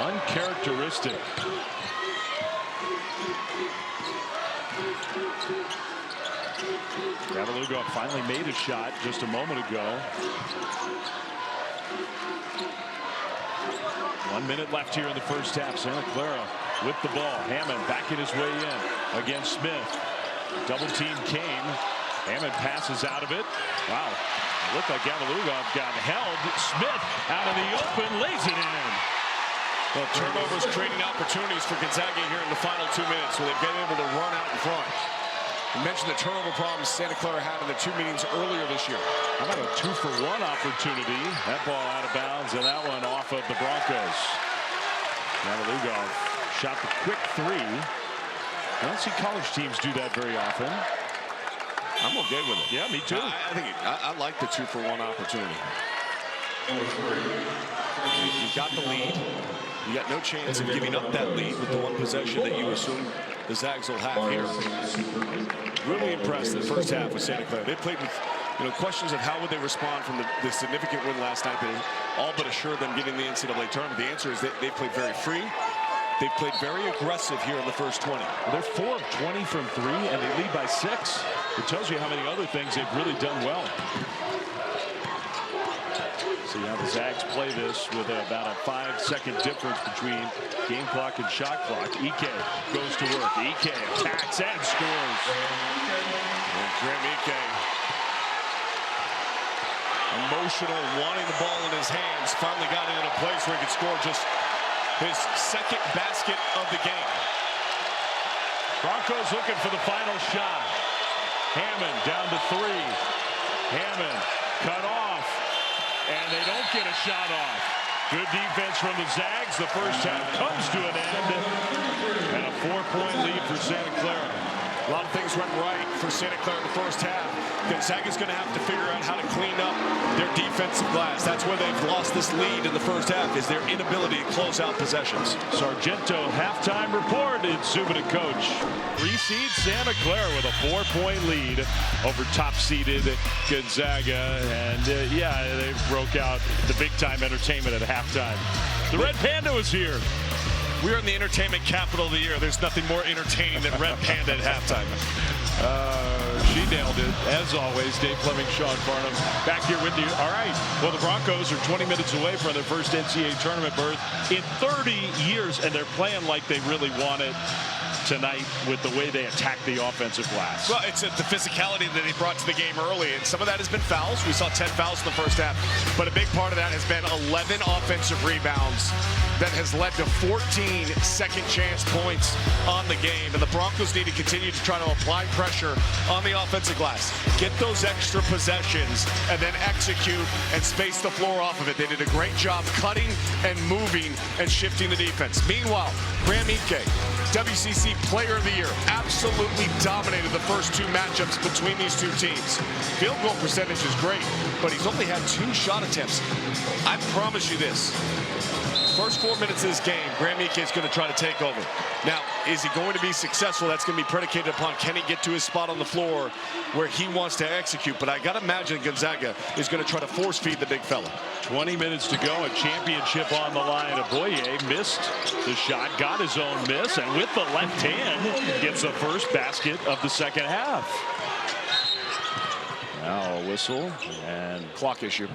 Uncharacteristic. Gavaluga finally made a shot just a moment ago. 1 minute left here in the first half. Santa Clara with the ball. Hammond backing his way in against Smith. Double team came. Hammond passes out of it. Wow. It looked like Gavaluga got held. Smith out of the open, lays it in. Well, turnovers creating opportunities for Gonzaga here in the final 2 minutes, where they've been able to run out in front. You mentioned the turnover problems Santa Clara had in the 2 meetings earlier this year. How about a 2-for-1 opportunity? That ball out of bounds, and that one off of the Broncos. Gavaluga shot the quick 3. I don't see college teams do that very often. I'm okay with it. Yeah, me too. I like the 2-for-1 opportunity. You've got the lead. You got no chance of giving up that lead with the one possession that you assume the Zags will have here. Really impressed in the first half with Santa Clara. They played with questions of how would they respond from the significant win last night that all but assured them getting the NCAA tournament. The answer is that they played very free. They've played very aggressive here in the first 20. They're 4 of 20 from 3, and they lead by 6. It tells you how many other things they've really done well. See how the Zags play this with about a 5-second difference between game clock and shot clock. Ike goes to work. Ike attacks and scores. And Graham Ike, emotional, wanting the ball in his hands, finally got it in a place where he could score just his second basket of the game. Broncos looking for the final shot. Hammond down to 3. Hammond cut off, and they don't get a shot off. Good defense from the Zags. The first half comes to an end, and a 4-point lead for Santa Clara. A lot of things went right for Santa Clara in the first half. Gonzaga's going to have to figure out how to clean up their defensive glass. That's where they've lost this lead in the first half, is their inability to close out possessions. Sargento halftime report. It's Zubin coach. 3-seed Santa Clara with a 4-point lead over top-seeded Gonzaga. And yeah, they broke out the big-time entertainment at halftime. The Red Panda was here. We're in the entertainment capital of the year. There's nothing more entertaining than Red Panda at halftime. She nailed it, as always. Dave Fleming, Sean Farnham, back here with you. All right, well, the Broncos are 20 minutes away from their first NCAA tournament berth in 30 years, and they're playing like they really want it tonight with the way they attack the offensive glass. Well, it's the physicality that they brought to the game early, and some of that has been fouls. We saw 10 fouls in the first half, but a big part of that has been 11 offensive rebounds that has led to 14 second chance points on the game, and the Broncos need to continue to try to apply pressure on the offensive glass, get those extra possessions, and then execute and space the floor off of it. They did a great job cutting and moving and shifting the defense. Meanwhile, Graham Ike, WCC Player of the Year, absolutely dominated the first 2 matchups between these 2 teams. Field goal percentage is great, but he's only had 2 shot attempts. I promise you this. First 4 minutes of this game, Graham Ike is going to try to take over. Now, is he going to be successful? That's going to be predicated upon can he get to his spot on the floor where he wants to execute. But I got to imagine Gonzaga is going to try to force feed the big fella. 20 minutes to go, a championship on the line. Aboye missed the shot, got his own miss, and with the left hand, gets the first basket of the second half. Now a whistle and Clock issue.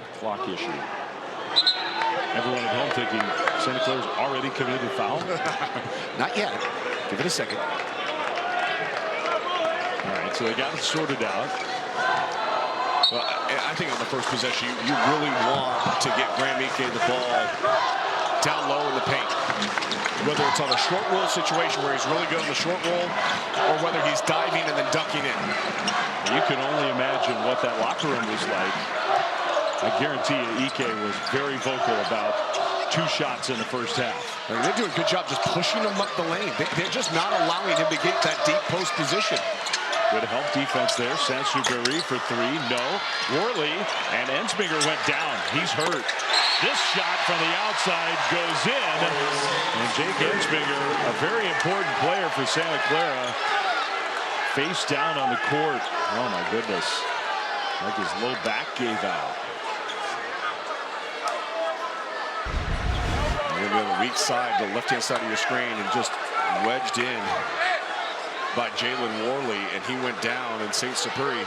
Everyone at home thinking Santa Clara's already committed a foul. Not yet. Give it a second. All right, so they got it sorted out. Well, I think on the first possession, you really want to get Graham Ike the ball down low in the paint. Whether it's on a short roll situation where he's really good on the short roll, or whether he's diving and then dunking in. You can only imagine what that locker room was like I guarantee you, Ike was very vocal about 2 shots in the first half. They're doing a good job just pushing him up the lane. They're just not allowing him to get that deep post position. Good help defense there. Saint-Exupéry for 3. No. Worley and Ensminger went down. He's hurt. This shot from the outside goes in. And Jake Ensminger, a very important player for Santa Clara, face down on the court. Oh my goodness. Like his low back gave out. You're on the weak side, the left-hand side of your screen, and just wedged in by Jalen Worley, and he went down, and Saint-Exupéry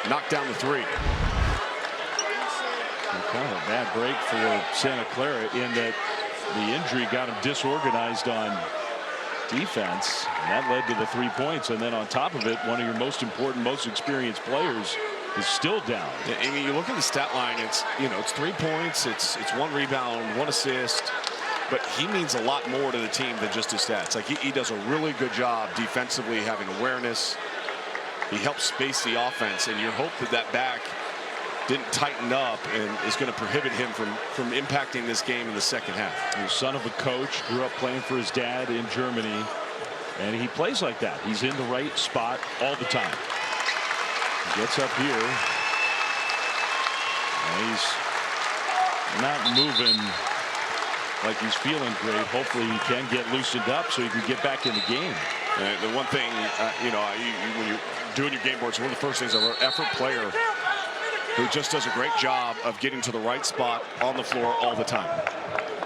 knocked down the 3. Kind of a bad break for Santa Clara in that the injury got him disorganized on defense, and that led to the 3 points. And then on top of it, one of your most important, most experienced players is still down. Yeah, I mean, you look at the stat line, it's 3 points, it's 1 rebound, 1 assist, but he means a lot more to the team than just his stats. Like he does a really good job defensively, having awareness. He helps space the offense, and you hope that back didn't tighten up and is going to prohibit him from impacting this game in the second half. He's son of a coach, grew up playing for his dad in Germany, and he plays like that. He's in the right spot all the time. He gets up here, and he's not moving like he's feeling great. Hopefully he can get loosened up so he can get back in the game. The one thing, when you're doing your game boards, one of the first things I wrote, effort player who just does a great job of getting to the right spot on the floor all the time.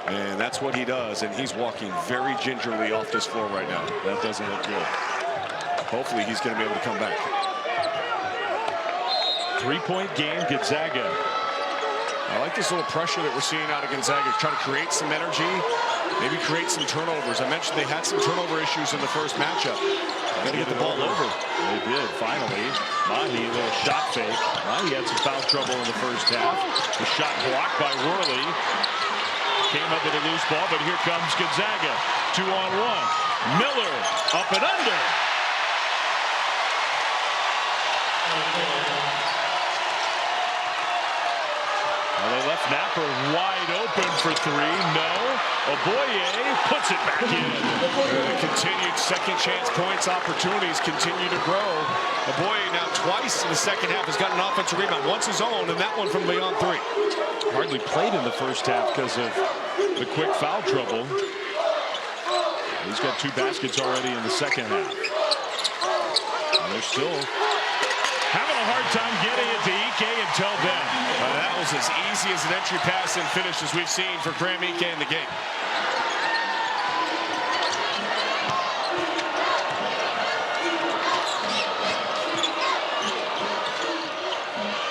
And that's what he does, and he's walking very gingerly off this floor right now. That doesn't look good. Hopefully he's going to be able to come back. 3-point game, Gonzaga. I like this little pressure that we're seeing out of Gonzaga. Try to create some energy, maybe create some turnovers. I mentioned they had some turnover issues in the first matchup. Got to get the ball over. They did, finally. Mahi, a little shot fake. Mahi had some foul trouble in the first half. The shot blocked by Worley. Came up with a loose ball, but here comes Gonzaga. 2-on-1. Miller up and under. Well, they left Napper wide open for 3. No. Oboye puts it back in. Continued second chance points opportunities continue to grow. Oboye now twice in the second half has got an offensive rebound. Once his own, and that one from beyond 3. Hardly played in the first half because of the quick foul trouble. He's got 2 baskets already in the second half. And they're still having a hard time getting it to Ike until then. That was as easy as an entry pass and finish as we've seen for Graham Ike in the game.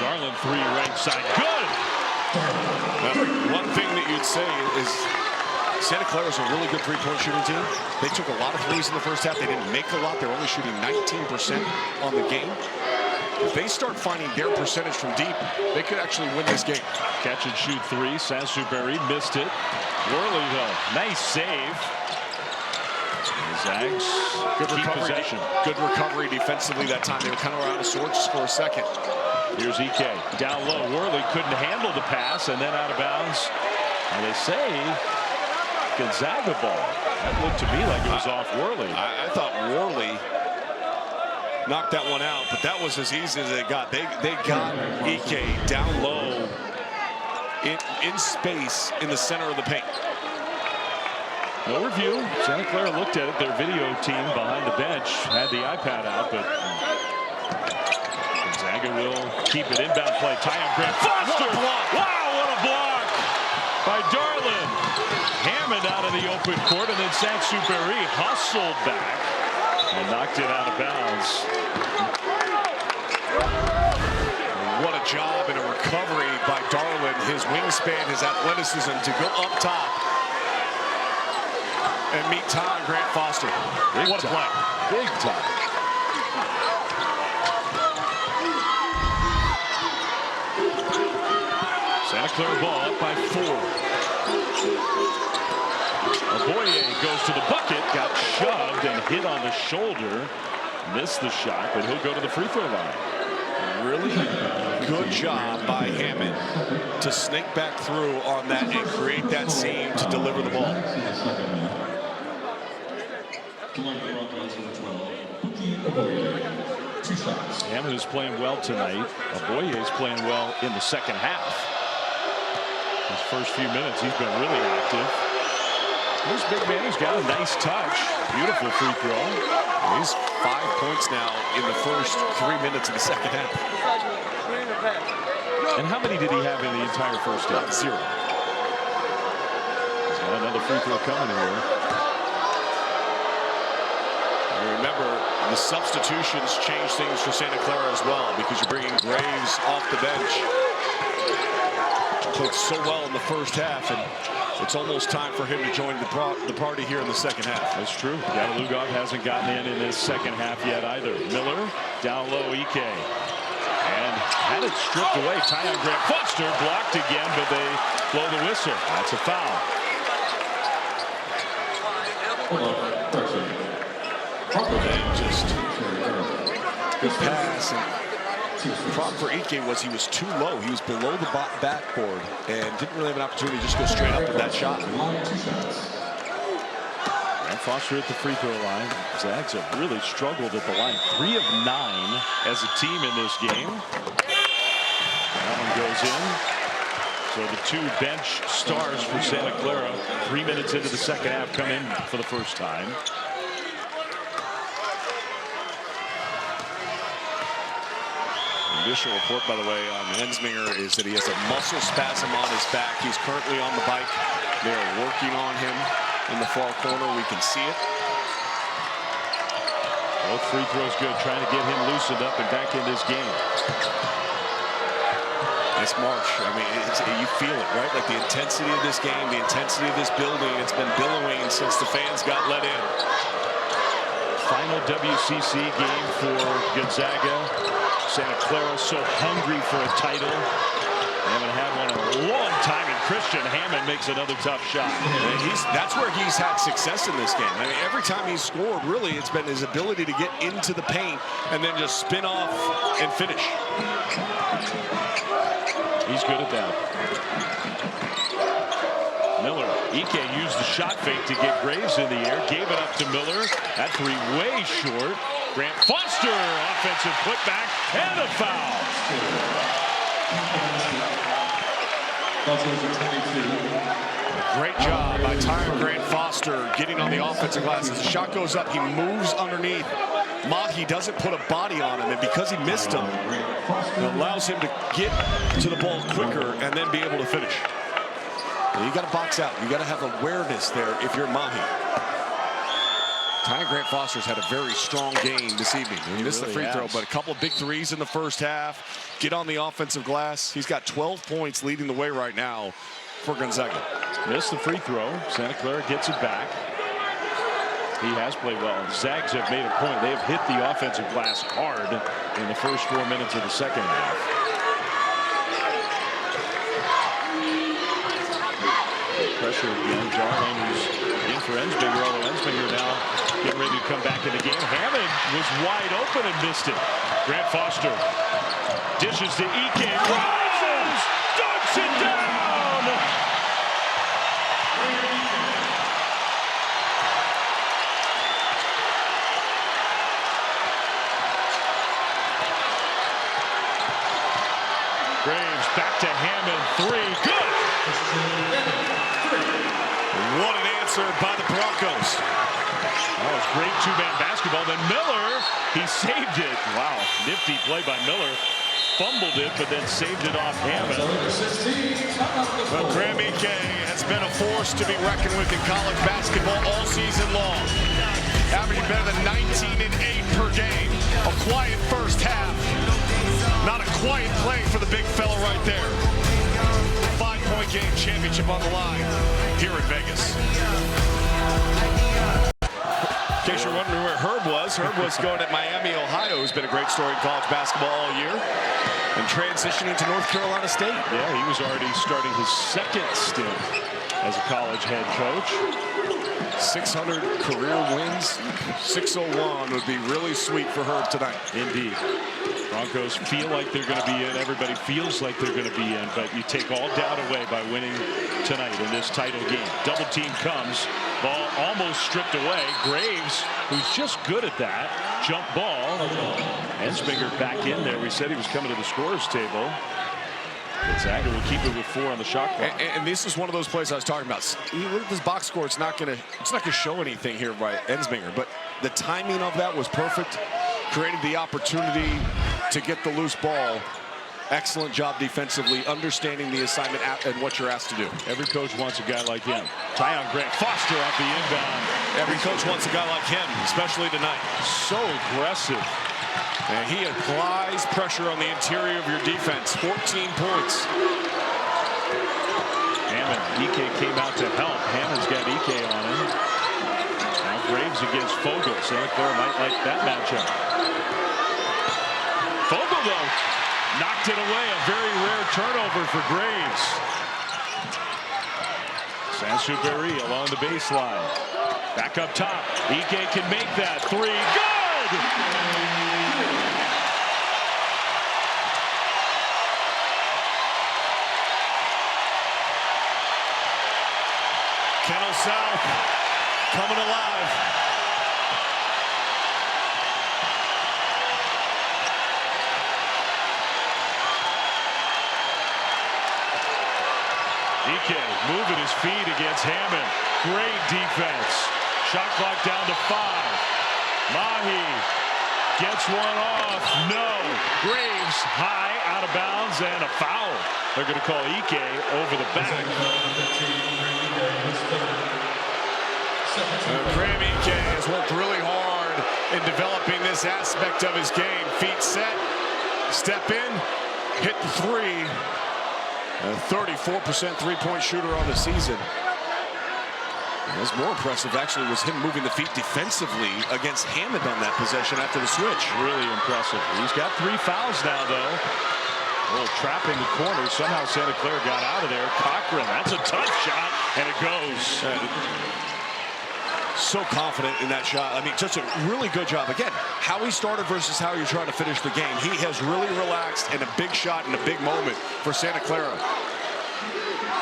Garland 3 right side. Good! One thing that you'd say is Santa Clara is a really good 3-point shooting team. They took a lot of threes in the first half. They didn't make a lot. They're only shooting 19% on the game. If they start finding their percentage from deep, they could actually win this game. Catch and shoot 3. Saint-Exupéry missed it. Worley, though, nice save. Zags, good recovery. Good recovery defensively that time. They were kind of out of sorts for a second. Here's Ike down low. Worley couldn't handle the pass and then out of bounds. And they say Gonzaga ball. That looked to me like it was off Worley. I thought Worley knocked that one out, but that was as easy as it got. They got Ike down low in space in the center of the paint. No review. Santa Clara looked at it. Their video team behind the bench had the iPad out, but Gonzaga will keep it. Inbound play. Tyon Grant Foster. What a block. Wow, what a block by Darlin. Hammond out of the open court, and then Saint-Exupéry hustled back and knocked it out of bounds. What a job and a recovery by Darlin. His wingspan, his athleticism to go up top and meet Tyon Grant Foster. What a play. Big time. Santa Clara ball up by 4. Oboye goes to the bucket, got shoved and hit on the shoulder. Missed the shot, but he'll go to the free throw line. Really good job by Hammond to snake back through on that and create that seam to deliver the ball. Hammond is playing well tonight. Aboye is playing well in the second half. His first few minutes, he's been really active. This big man has got a nice touch. Beautiful free throw. He's 5 points now in the first 3 minutes of the second half. And how many did he have in the entire first half? 0. He's got another free throw coming here. Remember, the substitutions change things for Santa Clara as well, because you're bringing Graves off the bench. Played so well in the first half, and it's almost time for him to join the party here in the second half. That's true. Galilugov hasn't gotten in this second half yet either. Miller down low, Ike. And had it stripped away. Tyon Grant Foster blocked again, but they blow the whistle. That's a foul. And just good pass. And the problem for Ike was he was too low. He was below the backboard and didn't really have an opportunity to just go straight up with that shot. And Foster at the free throw line. Zags have really struggled at the line. 3 of 9 as a team in this game. That one goes in. So the 2 bench stars for Santa Clara, 3 minutes into the second half, come in for the first time. Initial report, by the way, on Ensminger is that he has a muscle spasm on his back. He's currently on the bike. They are working on him in the far corner. We can see it. Both free throws good, trying to get him loosened up and back in this game. Nice march. I mean, you feel it, right? Like the intensity of this game, the intensity of this building. It's been billowing since the fans got let in. Final WCC game for Gonzaga. Santa Clara so hungry for a title. They haven't had one in a long time, and Christian Hammond makes another tough shot. That's where he's had success in this game. I mean, every time he's scored, really, it's been his ability to get into the paint and then just spin off and finish. He's good at that. Miller, Ike used the shot fake to get Graves in the air, gave it up to Miller. That 3 way short. Grant Foster, offensive putback, and a foul. Great job by Tyon Grant Foster getting on the offensive glass. As the shot goes up, he moves underneath. Mahi doesn't put a body on him, and because he missed him, it allows him to get to the ball quicker and then be able to finish. You got to box out. You got to have awareness there if you're Mahi. Tyon Grant Foster's had a very strong game this evening. He missed the free throw, but a couple of big threes in the first half. Get on the offensive glass. He's got 12 points leading the way right now for Gonzaga. Missed the free throw. Santa Clara gets it back. He has played well. Zags have made a point. They have hit the offensive glass hard in the first 4 minutes of the second half. Pressure again. Darling, who's in for Ensminger, although Ensminger now getting ready to come back in the game. Hammond was wide open and missed it. Grant Foster dishes to Ike. Rises! Dunks it down! Graves back to Hammond. 3. Good! What an answer by the Broncos. That was great 2-man basketball. Then Miller, he saved it. Wow, nifty play by Miller. Fumbled it, but then saved it off Hammond. Well, Graham Ike has been a force to be reckoned with in college basketball all season long. Averaging better than 19 and 8 per game. A quiet first half. Not a quiet play for the big fella right there. 5-point game championship on the line here in Vegas. In case you're wondering where Herb was going at Miami, Ohio, who's been a great story in college basketball all year, and transitioning to North Carolina State. Yeah, he was already starting his second stint as a college head coach. 600 career wins, 601 would be really sweet for Herb tonight. Indeed. Broncos feel like they're going to be in. Everybody feels like they're going to be in, but you take all doubt away by winning tonight in this title game. Double team comes, ball almost stripped away. Graves, who's just good at that, jump ball. Ensminger back in there. We said he was coming to the scorer's table. Gonzaga will keep it with 4 on the shot clock. And this is one of those plays I was talking about. You look at this box score, it's not gonna show anything here by Ensminger, but the timing of that was perfect. Created the opportunity to get the loose ball. Excellent job defensively, understanding the assignment and what you're asked to do. Every coach wants a guy like him. Tyon Grant Foster off the inbound. Every coach wants a guy like him, especially tonight. So aggressive. And he applies pressure on the interior of your defense. 14 points. Hammond, Ike came out to help. Hammond's got Ike on him. Now Graves against Fogel. Santa Clara might like that matchup. Fogel, though, knocked it away. A very rare turnover for Graves. Sansouberry along the baseline. Back up top. Ike can make that 3. Good! Kennel South coming alive. Ike moving his feet against Hammond. Great defense. Shot clock down to 5. Mahi gets one off. No. Graves high, out of bounds, and a foul. They're going to call Ike over the back. Graham Ike has worked really hard in developing this aspect of his game. Feet set, step in, hit the 3. A 34% three-point shooter on the season. What's more impressive, actually, was him moving the feet defensively against Hammond on that possession after the switch. Really impressive. He's got 3 fouls now, though. A little trap in the corner. Somehow Santa Clara got out of there. Cochran, that's a tough shot, and it goes. So confident in that shot. I mean, just a really good job. Again, how he started versus how you're trying to finish the game. He has really relaxed, and a big shot in a big moment for Santa Clara.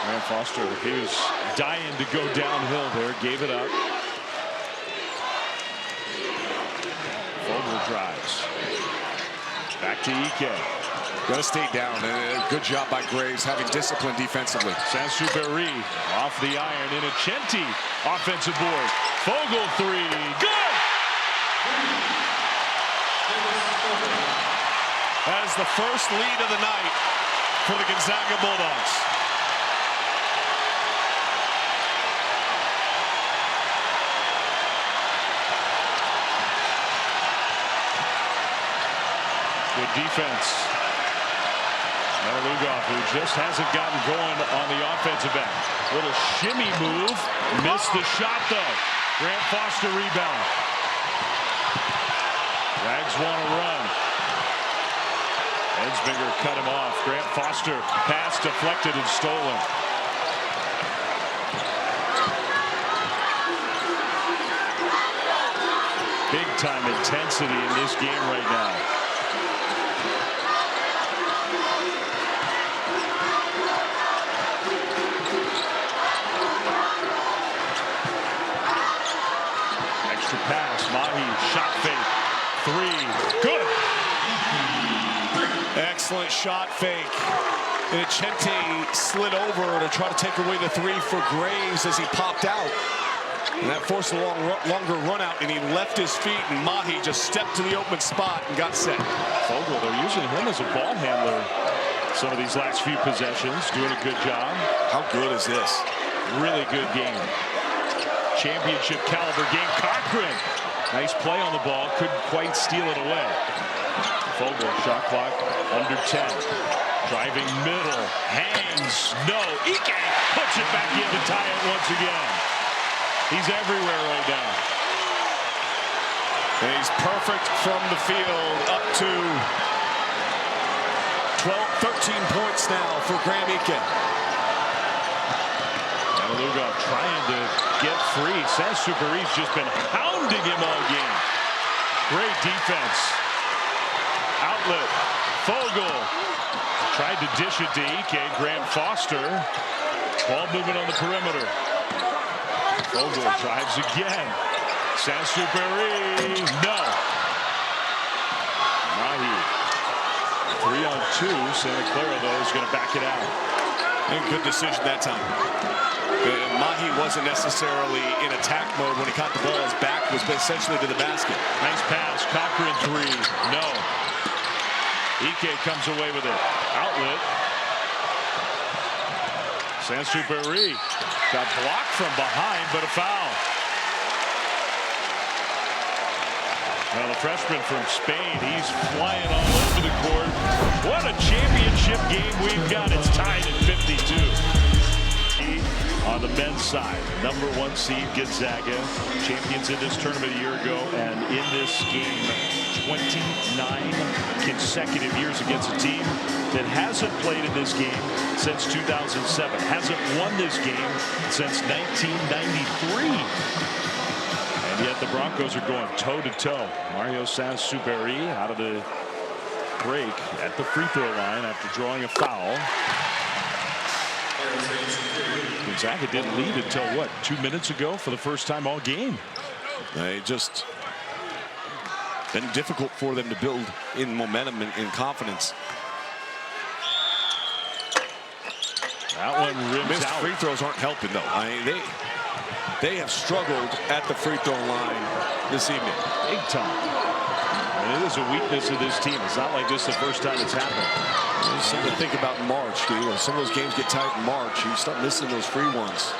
Grant Foster, he was dying to go downhill there, gave it up. Fogel drives. Back to Ike. Gonna stay down. Good job by Graves, having discipline defensively. Sansouberry off the iron. Innocenti, offensive board. Fogel 3. Good! That is the first lead of the night for the Gonzaga Bulldogs. Good defense. Lugoff, who just hasn't gotten going on the offensive end. Little shimmy move. Missed the shot, though. Grant Foster rebound. Rags want to run. Ensminger cut him off. Grant Foster pass deflected and stolen. Big time intensity in this game right now. Pass, Mahi, shot fake, 3, good. Excellent shot fake. Innocenti slid over to try to take away the 3 for Graves as he popped out. And that forced a longer run out, and he left his feet, and Mahi just stepped to the open spot and got set. Fogel, they're using him as a ball handler some of these last few possessions, doing a good job. How good is this? Really good game. Championship caliber game. Cochran, nice play on the ball, couldn't quite steal it away. Fogel, shot clock under 10. Driving middle, hangs, no. Ike puts it back in to tie it once again. He's everywhere right now. And he's perfect from the field, up to 13 points now for Graham Ike. Lugoff trying to get free. Sansouberry's just been hounding him all game. Great defense. Out outlet. Fogel tried to dish it to Ike. Grant Foster. Ball movement on the perimeter. Fogel drives again. Saint-Exupéry. No. Mahi. 3-on-2. Santa Clara, though, is going to back it out. And good decision that time. Mahi wasn't necessarily in attack mode when he caught the ball. His back was essentially to the basket. Nice pass. Cochran 3. No. Ike comes away with it. Outlet. Saint-Exupéry got blocked from behind, but a foul. Well, the freshman from Spain, he's flying all over the court. What a championship game we've got. It's tied at 52. On the men's side, #1 seed Gonzaga, champions in this tournament a year ago, and in this game, 29 consecutive years against a team that hasn't played in this game since 2007, hasn't won this game since 1993. And yet the Broncos are going toe-to-toe. Mario Saint-Exupéry out of the break at the free throw line after drawing a foul. Gonzaga didn't lead until, what, 2 minutes ago for the first time all game. It just been difficult for them to build in momentum and confidence. That one rims Missed out. free throws aren't helping, though. I mean, they have struggled at the free throw line this evening. Big time. And it is a weakness of this team. It's not like this is the first time it's happened. There's something to think about in March, dude. When some of those games get tight in March, you start missing those free ones.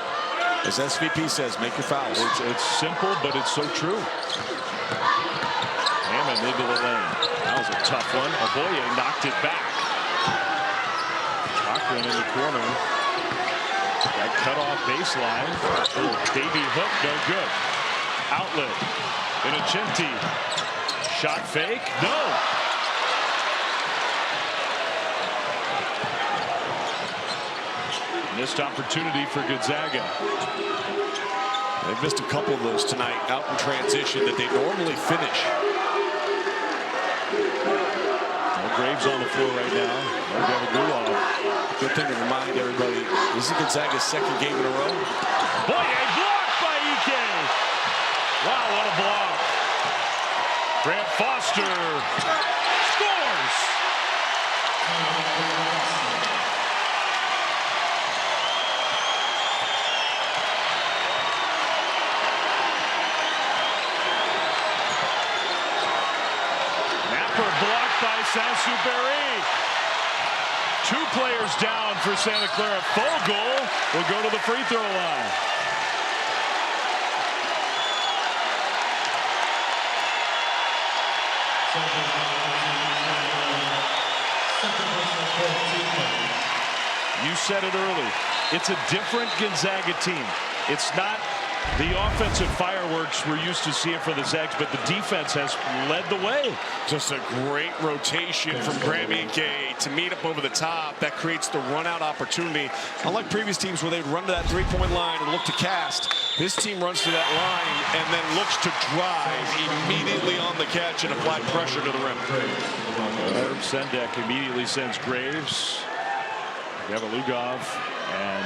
As SVP says, make your fouls. It's simple, but it's so true. Hammond into the lane. That was a tough one. Oboye knocked it back. Cochran in the corner. That cut off baseline. Baby hook, no good. Outlet. Innocenti. Shot fake. No. Missed opportunity for Gonzaga. They've missed a couple of those tonight out in transition that they normally finish. No Graves on the floor right now. No Gavagulov. Good thing to remind everybody, this is Gonzaga's second game in a row. Boy, a block by Ike. Wow, what a block. Grant Foster scores. Blocked by Saint-Exupéry. 2 players down for Santa Clara. Fogel will go to the free throw line. You said it early. It's a different Gonzaga team. It's not the offensive fireworks we're used to seeing for the Zags, but the defense has led the way. Just a great rotation from Graham Ike to meet up over the top. That creates the run-out opportunity. Unlike previous teams where they'd run to that three-point line and look to cast, this team runs to that line and then looks to drive immediately on the catch and apply pressure to the rim. Herb Sendek immediately sends Graves, Gavagulov, and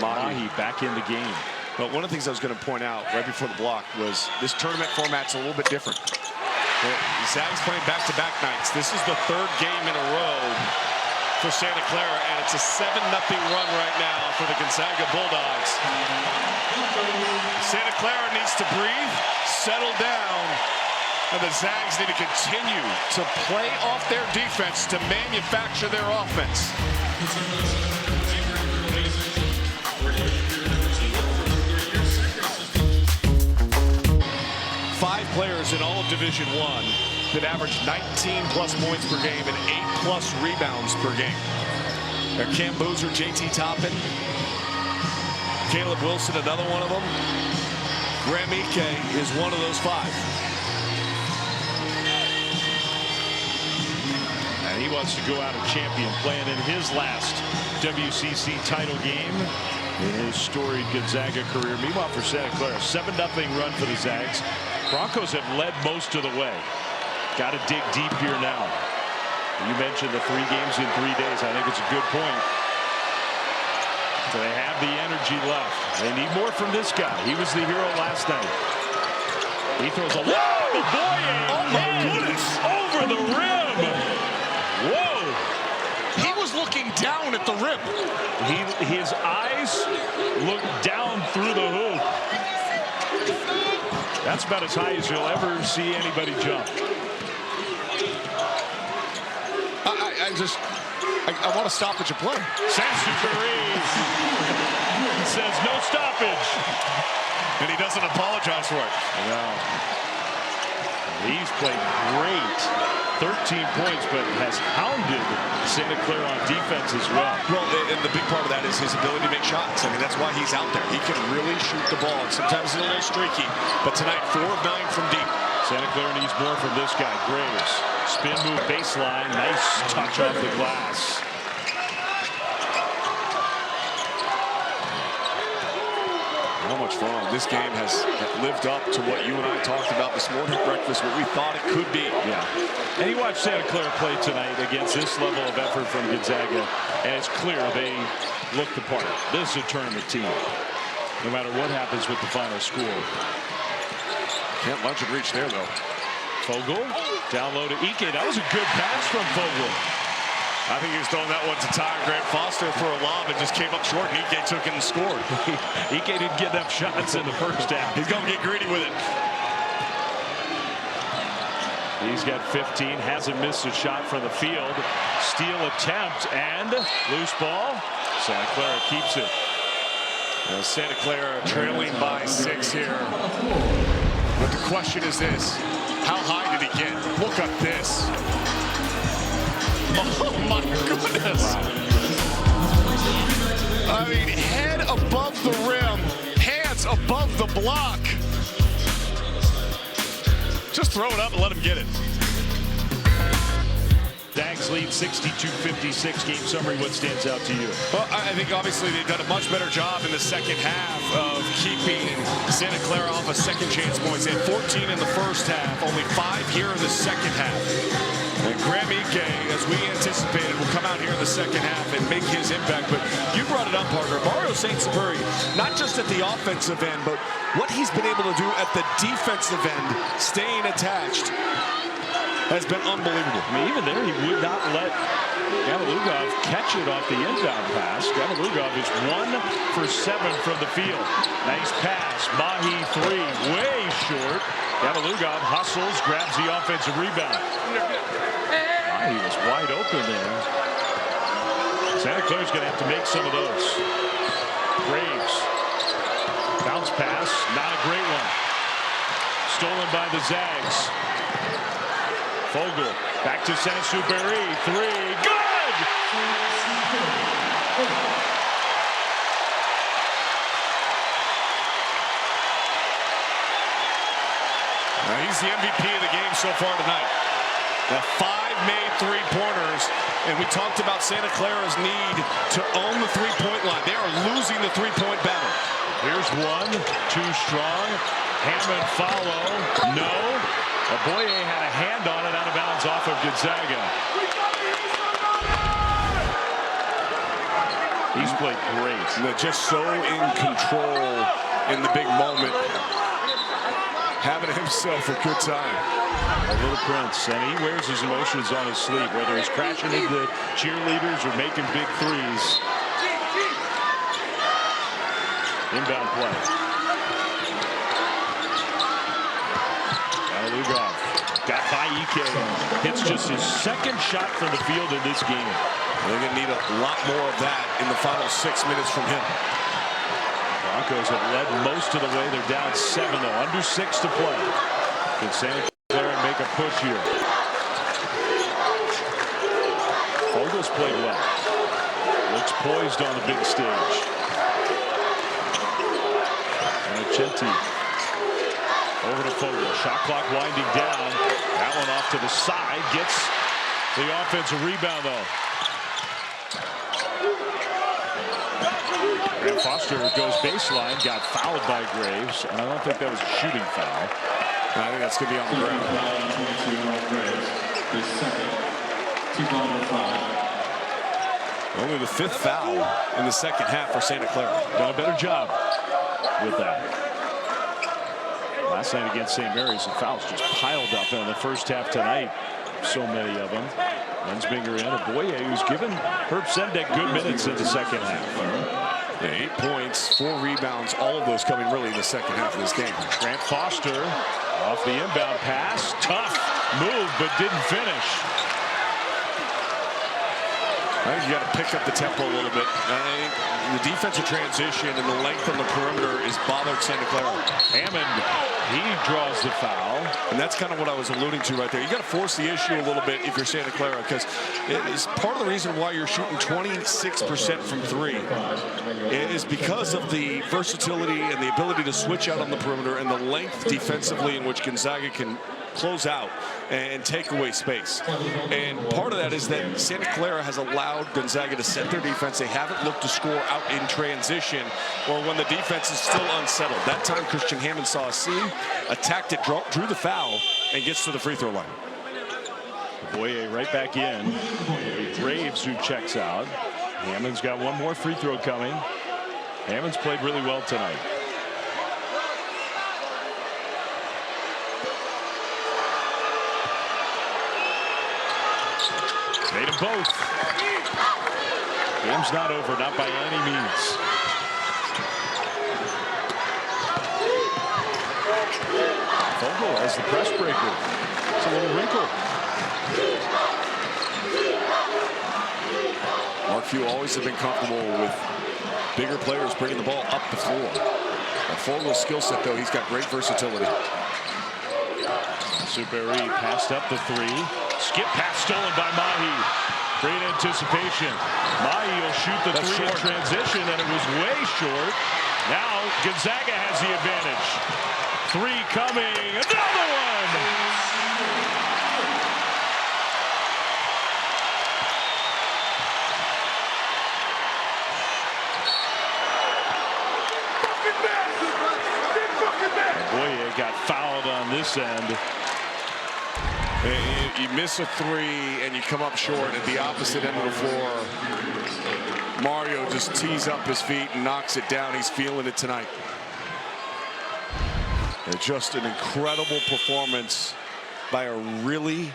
Mahi back in the game. But one of the things I was going to point out right before the block was this tournament format's a little bit different. The Zags playing back-to-back nights. This is the 3rd game in a row for Santa Clara, and it's a 7-0 run right now for the Gonzaga Bulldogs. Santa Clara needs to breathe, settle down, and the Zags need to continue to play off their defense to manufacture their offense. 5 players in all of Division I that averaged 19+ points per game and 8+ rebounds per game. They're Cam Boozer, JT Toppin, Caleb Wilson, another one of them. Graham Ike is one of those 5. And he wants to go out a champion, playing in his last WCC title game in his storied Gonzaga career. Meanwhile, for Santa Clara, 7-0 run for the Zags. Broncos have led most of the way. Got to dig deep here now. You mentioned the 3 games in 3 days. I think it's a good point. So they have the energy left. They need more from this guy. He was the hero last night. He throws a whoa, boy! Oh my goodness! Over the rim! Whoa! He was looking down at the rim. His eyes look down through the hoop. That's about as high as you'll ever see anybody jump. I want to stop at your play. Santa Clara says no stoppage. And he doesn't apologize for it. No. He's played great. 13 points, but has hounded Santa Clara on defense as well. Well, and the big part of that is his ability to make shots. I mean, that's why he's out there. He can really shoot the ball. And sometimes he's a little streaky. But tonight, 4 of 9 from deep. Santa Clara needs more from this guy, Graves. Spin move baseline. Nice touch off the glass. How much fun. This game has lived up to what you and I talked about this morning at breakfast, what we thought it could be. Yeah. And you watch Santa Clara play tonight against this level of effort from Gonzaga, and it's clear they look the part. This is a tournament team, no matter what happens with the final score. Can't lunge and reach there, though. Fogel, down low to Ike. That was a good pass from Fogel. I think he was throwing that one to Ty Grant Foster for a lob and just came up short, and Ike took it and scored. Ike didn't get enough shots in the first half. He's going to get greedy with it. He's got 15, hasn't missed a shot from the field. Steal attempt and loose ball. Santa Clara keeps it. Santa Clara trailing by 6 here. But the question is this: how high did he get? Look at this. Oh my goodness. I mean, head above the rim, hands above the block. Just throw it up and let him get it. Zags lead 62-56. Game summary, what stands out to you? Well, I think obviously they've done a much better job in the second half of keeping Santa Clara off of second chance points. They had 14 in the first half, only 5 here in the second half. And Graham Ike, as we anticipated, will come out here in the second half and make his impact. But you brought it up, partner. Mario Saint-Saburi, not just at the offensive end, but what he's been able to do at the defensive end, staying attached, has been unbelievable. I mean, even there, he would not let Gavalugov catch it off the inbound pass. Gavalugov is 1 for 7 from the field. Nice pass. Mahi 3, way short. Gavalugov hustles, grabs the offensive rebound. Mahi was wide open there. Santa Clara's going to have to make some of those. Graves. Bounce pass, not a great one. Stolen by the Zags. Fogel, back to Saint-Saburi, 3, good! He's the MVP of the game so far tonight. The 5 made 3-pointers, and we talked about Santa Clara's need to own the 3-point line. They are losing the 3-point battle. Here's one, too strong. Hammond follow, no. Aboye had a hand on it, out of bounds off of Gonzaga. He's played great. They're just so in control in the big moment. Having himself a good time. A little Prince, and he wears his emotions on his sleeve, whether he's crashing into cheerleaders or making big threes. Inbound play. Gavalugov got by Ike. Hits just his 2nd shot from the field in this game. They're going to need a lot more of that in the final 6 minutes from him. Broncos have led most of the way. They're down 7, though. Under 6 to play. Can Santa Clara make a push here? Fogel's played well. Looks poised on the big stage. And Chenti over to Fogel. Shot clock winding down. That one off to the side. Gets the offensive rebound, though. Grant Foster goes baseline, got fouled by Graves, and I don't think that was a shooting foul. I think that's going to be on the ground. Only the 5th foul in the second half for Santa Clara. Done a better job with that. Last night against St. Mary's, the fouls just piled up in the first half tonight. So many of them. Ensminger in. Oboye, who's given Herb Sendek good minutes in the second half. Yeah, 8 points, 4 rebounds, all of those coming really in the second half of this game. Grant Foster off the inbound pass. Tough move, but didn't finish. I think you got to pick up the tempo a little bit. The defensive transition and the length on the perimeter is bothered Santa Clara. Hammond, he draws the foul. And that's kind of what I was alluding to right there. You got to force the issue a little bit if you're Santa Clara, because it is part of the reason why you're shooting 26% from 3 is because of the versatility and the ability to switch out on the perimeter and the length defensively in which Gonzaga can close out and take away space. And part of that is that Santa Clara has allowed Gonzaga to set their defense. They haven't looked to score out in transition or when the defense is still unsettled. That time Christian Hammond saw a seam, attacked it, drew the foul, and gets to the free throw line. Boye right back in. Graves who checks out. Hammond's got one more free throw coming. Hammond's played really well tonight. Made them both. Game's not over, not by any means. Vogel as the press breaker. It's a little wrinkle. Mark Few always have been comfortable with bigger players bringing the ball up the floor. A Vogel's skill set, though, he's got great versatility. Superi passed up the 3. Skip pass stolen by Mahi. Great anticipation. Mahi will shoot the 3 in transition, and it was way short. Now Gonzaga has the advantage. 3 coming. Another one. Boye got fouled on this end. You miss a 3 and you come up short at the opposite end of the floor. Mario just tees up his feet and knocks it down. He's feeling it tonight. And just an incredible performance by a really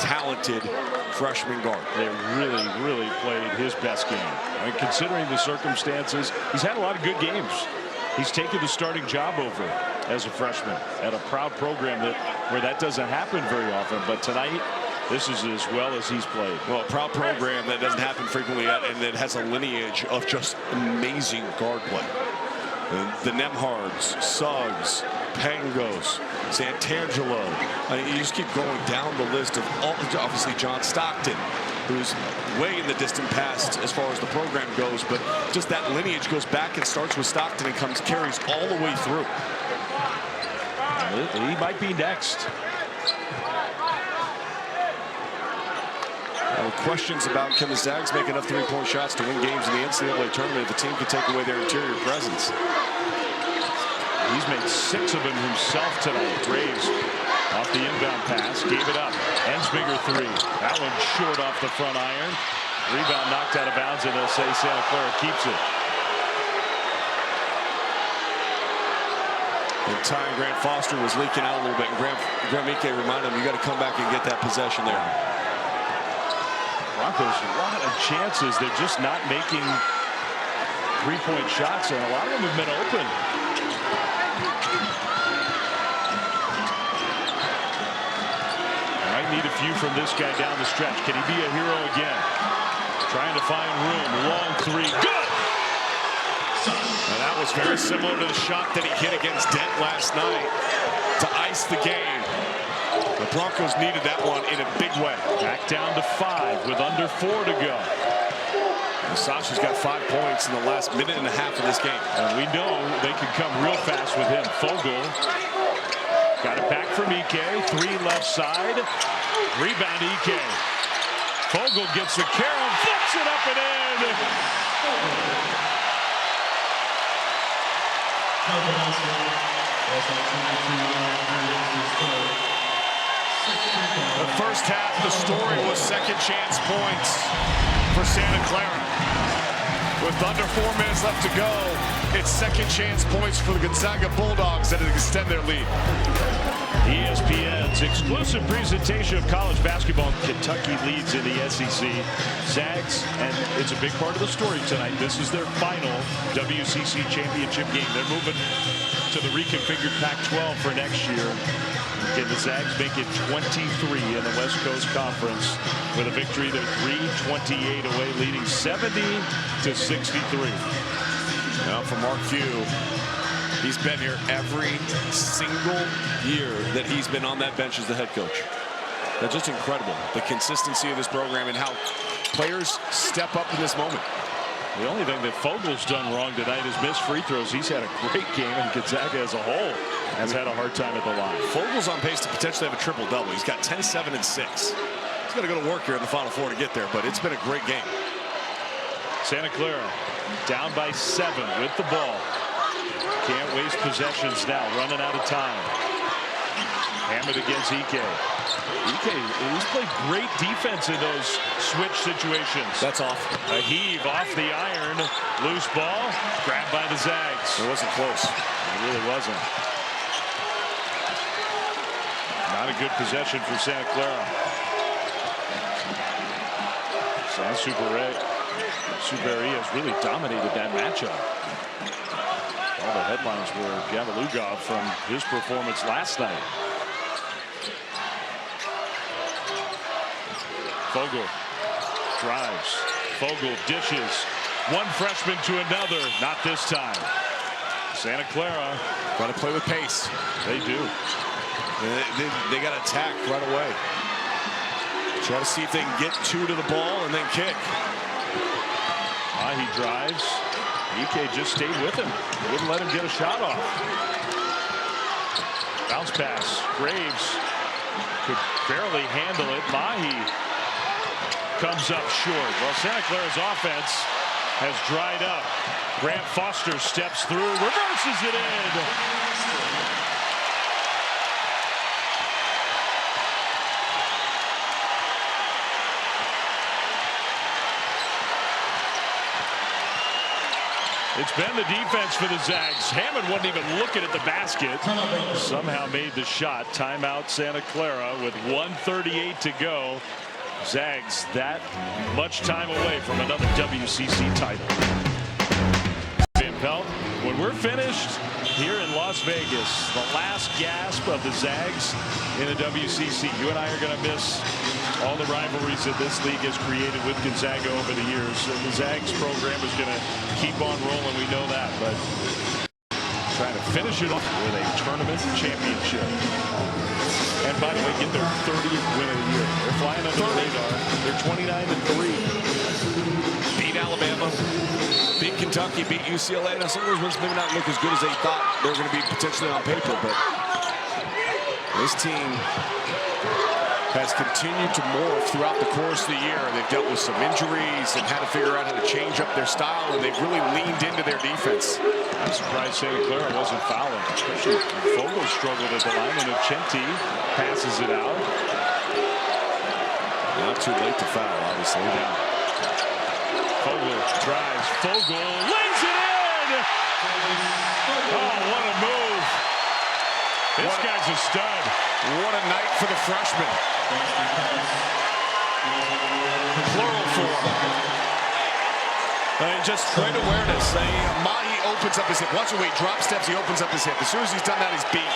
talented freshman guard. They really played his best game. I mean, considering the circumstances, he's had a lot of good games. He's taken the starting job over as a freshman at a proud program where that doesn't happen very often. But tonight, this is as well as he's played. Well, a proud program that doesn't happen frequently yet, and that has a lineage of just amazing guard play. The Nemhards, Suggs, Pangos, Santangelo. I mean, you just keep going down the list of all, obviously John Stockton, who's way in the distant past as far as the program goes, but just that lineage goes back and starts with Stockton and carries all the way through. He might be next. Questions about can the Zags make enough three-point shots to win games in the NCAA tournament if the team can take away their interior presence. He's made 6 of them himself tonight. Graves off the inbound pass, gave it up. Ensminger 3. That one short off the front iron. Rebound knocked out of bounds, and they'll say Santa Clara keeps it. And time Grant Foster was leaking out a little bit, and Graham Ike reminded him, you got to come back and get that possession there. Broncos, a lot of chances. They're just not making three-point shots, and a lot of them have been open. Might need a few from this guy down the stretch. Can he be a hero again? Trying to find room. Long 3. Good! And that was very similar to the shot that he hit against Dent last night to ice the game. The Broncos needed that one in a big way. Back down to 5 with under 4 to go. Sasha's got 5 points in the last minute and a half of this game. And we know they can come real fast with him. Vogel got it back from Ike. 3 left side. Rebound Ike. Vogel gets the carry, flips it up and in. first half, the story was second chance points for Santa Clara. With under 4 minutes left to go, it's second chance points for the Gonzaga Bulldogs that extend their lead. ESPN's exclusive presentation of college basketball. Kentucky leads in the SEC. Zags, and it's a big part of the story tonight. This is their final WCC Championship game. They're moving to the reconfigured Pac-12 for next year. Can the Zags make it 23 in the West Coast Conference with a victory? They're 3-28 away, leading 70-63. Now for Mark Few, he's been here every single year that he's been on that bench as the head coach. That's just incredible, the consistency of this program and how players step up in this moment. The only thing that Fogel's done wrong tonight is miss free throws. He's had a great game, and Gonzaga as a whole has had a hard time at the line. Fogel's on pace to potentially have a triple-double. He's got 10, 7, and 6. He's got to go to work here in the Final Four to get there, but it's been a great game. Santa Clara down by 7 with the ball. Can't waste possessions now, running out of time. Hammered against Ike. He's played great defense in those switch situations. That's off. A heave off the iron. Loose ball. Grabbed by the Zags. It wasn't close. It really wasn't. Not a good possession for Santa Clara. San Superi has really dominated that matchup. All the headlines were Gavalugov from his performance last night. Fogel drives. Fogel dishes. One freshman to another. Not this time. Santa Clara. Got to play with pace. They do. They got to attack right away. Try to see if they can get 2 to the ball and then kick. He drives. Ike just stayed with him. Wouldn't let him get a shot off. Bounce pass. Graves could barely handle it. Mahi comes up short. Well, Santa Clara's offense has dried up. Grant Foster steps through, reverses it in. It's been the defense for the Zags. Hammond wasn't even looking at the basket. Somehow made the shot. Timeout Santa Clara with 1:38 to go. Zags that much time away from another WCC title. Van Pelt, when we're finished here in Las Vegas, the last gasp of the Zags in the WCC. You and I are going to miss all the rivalries that this league has created with Gonzaga over the years. The Zags program is going to keep on rolling. We know that, but trying to finish it off with a tournament championship. And by the way, get their 30th win of the year. They're flying under the radar. They're 29-3. Beat Alabama. Beat Kentucky. Beat UCLA. Now, some of those wins maybe not look as good as they thought they were going to be potentially on paper, but this team has continued to morph throughout the course of the year. They've dealt with some injuries and had to figure out how to change up their style, and they've really leaned into their defense. I'm surprised Santa Clara wasn't fouling, especially Fogel struggled at the line, and Chenti passes it out. Not too late to foul, obviously. Yeah. Fogel drives. Fogel lays it in! Oh, what a move. This guy's a stud. What a night for the freshman. Plural form. And just great awareness. Mahi opens up his hip. Watch the way he drop steps, he opens up his hip. As soon as he's done that, he's beat.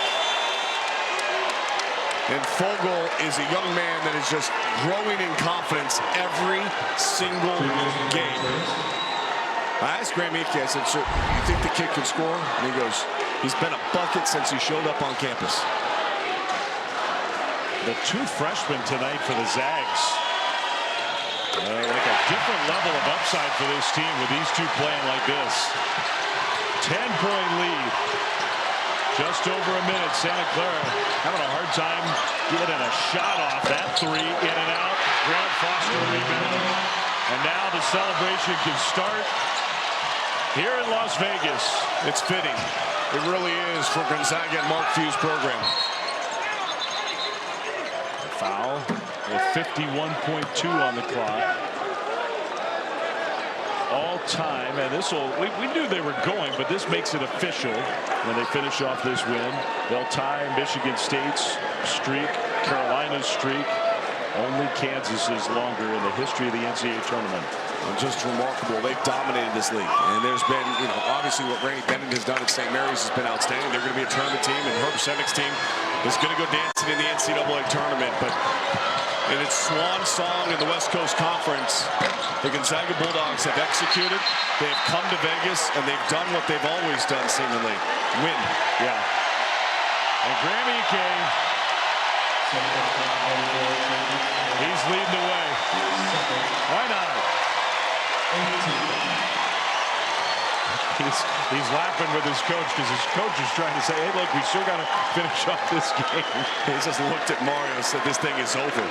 And Fogel is a young man that is just growing in confidence every single game. I asked Graham Ike, I said, "Sir, you think the kid can score?" And he goes, "He's been a bucket since he showed up on campus." The 2 freshmen tonight for the Zags. Like a different level of upside for this team with these 2 playing like this. 10-point lead. Just over a minute. Santa Clara having a hard time getting a shot off. That 3 in and out. Grant Foster rebound. And now the celebration can start here in Las Vegas. It's fitting. It really is for Gonzaga and Mark Few's program. Foul. With 51.2 on the clock. All time, and this will, we knew they were going, but this makes it official when they finish off this win. They'll tie Michigan State's streak, Carolina's streak. Only Kansas is longer in the history of the NCAA tournament. Just remarkable. They've dominated this league, and there's been, obviously what Randy Bennett has done at St. Mary's has been outstanding. They're going to be a tournament team, and Herb Sedmick's team is going to go dancing in the NCAA tournament. But in its swan song in the West Coast Conference, the Gonzaga Bulldogs have executed. They have come to Vegas, and they've done what they've always done, seemingly. Win. Yeah. And Graham Ike, he's leading the way. Why not? He's laughing with his coach because his coach is trying to say, hey, look, we still got to finish off this game. He just looked at Mario and said, this thing is over.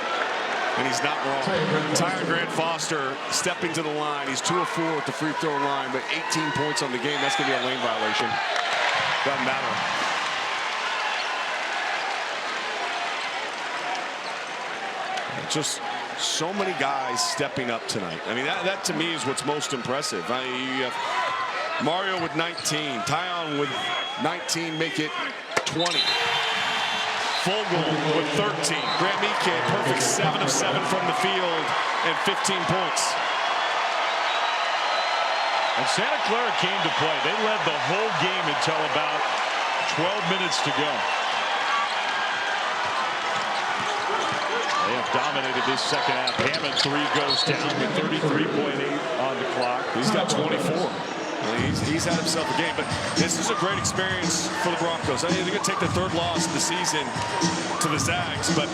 And he's not wrong. Tyron Grant Foster stepping to the line. He's 2 of 4 at the free throw line, but 18 points on the game. That's going to be a lane violation. Doesn't matter. Just so many guys stepping up tonight. I mean, that to me is what's most impressive. You have Mario with 19, Tyon with 19, make it 20. Vogel with 13. Graham Ike, perfect 7 of 7 from the field and 15 points. And Santa Clara came to play. They led the whole game until about 12 minutes to go. They have dominated this second half. Hammond 3 goes down with 33.8 on the clock. He's got 24. He's had himself a game, but this is a great experience for the Broncos. I mean, they're going to take their 3rd loss of the season to the Zags, but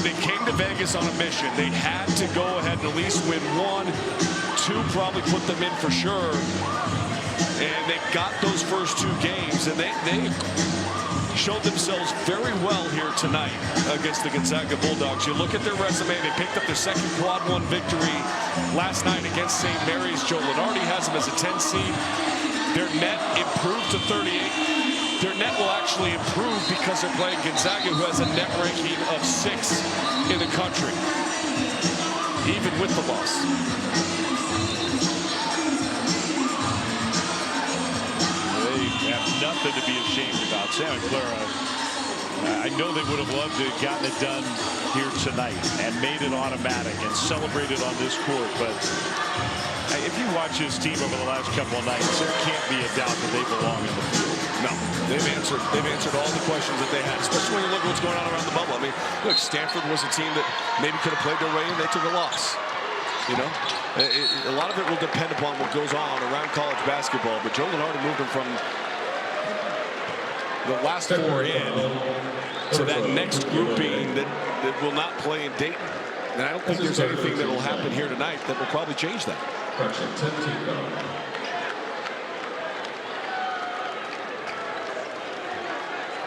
they came to Vegas on a mission. They had to go ahead and at least win 1, 2, probably put them in for sure. And they got those first 2 games, and they showed themselves very well here tonight against the Gonzaga Bulldogs. You look at their resume, they picked up their 2nd quad 1 victory last night against St. Mary's. Joe Lenardi has them as a 10 seed. Their net improved to 38. Their net will actually improve because they're playing Gonzaga, who has a net ranking of 6 in the country, even with the loss. Nothing to be ashamed about. Santa Clara, I know they would have loved to have gotten it done here tonight and made it automatic and celebrated on this court, but if you watch this team over the last couple of nights, there can't be a doubt that they belong in the field. No, they've answered all the questions that they had, especially when you look at what's going on around the bubble. I mean, look, Stanford was a team that maybe could have played their way and they took a loss. A lot of it will depend upon what goes on around college basketball, but Joe Lenardi moved them from the last 4 in to that next grouping that will not play in Dayton. And I don't think there's anything that will happen here tonight that will probably change that.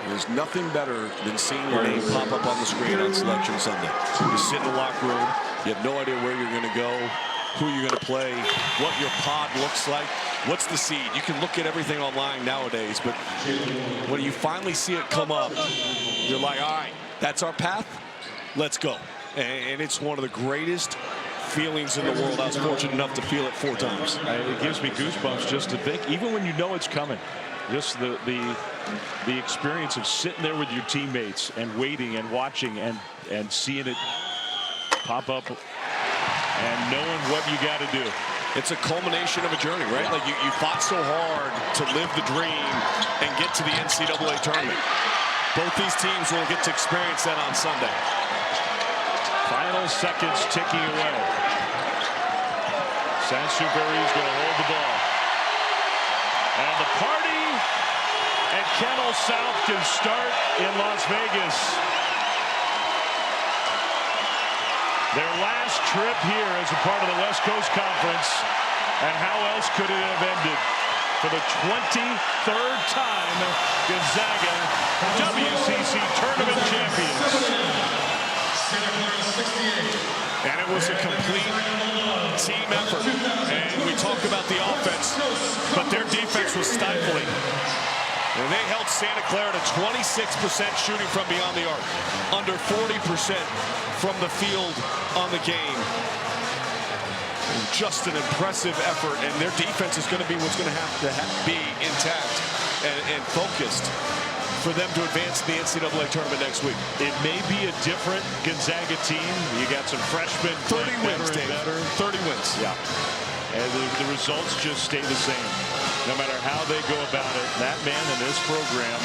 There's nothing better than seeing your name pop up on the screen on Selection Sunday. You sit in the locker room, you have no idea where you're going to go, who you're going to play, what your pod looks like, what's the seed. You can look at everything online nowadays, but when you finally see it come up, you're like, all right, that's our path, let's go. And it's one of the greatest feelings in the world. I was fortunate enough to feel it 4 times. It gives me goosebumps just to think, even when you know it's coming, just the experience of sitting there with your teammates and waiting and watching and seeing it pop up and knowing what you got to do. It's a culmination of a journey, right? Like you fought so hard to live the dream and get to the NCAA tournament. Both these teams will get to experience that on Sunday. Final seconds ticking away. Sansbury is going to hold the ball. And the party at Kennel South can start in Las Vegas. Their last trip here as a part of the West Coast Conference. And how else could it have ended? For the 23rd time, Gonzaga, WCC Tournament Champions. And it was a complete team effort. And we talk about the offense, but their defense was stifling. And they held Santa Clara to 26% shooting from beyond the arc, under 40% from the field on the game. And just an impressive effort, and their defense is going to be what's going to have to be intact and focused for them to advance in the NCAA tournament next week. It may be a different Gonzaga team. You got some freshmen. 30 wins, Dave. Better. 30 wins. Yeah. And the results just stay the same. No matter how they go about it, that man in this program,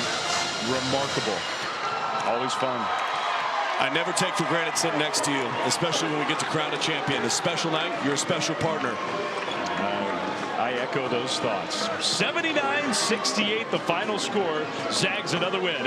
remarkable. Always fun. I never take for granted sitting next to you, especially when we get to crown a champion. A special night, you're a special partner. I echo those thoughts. 79-68 the final score. Zags another win.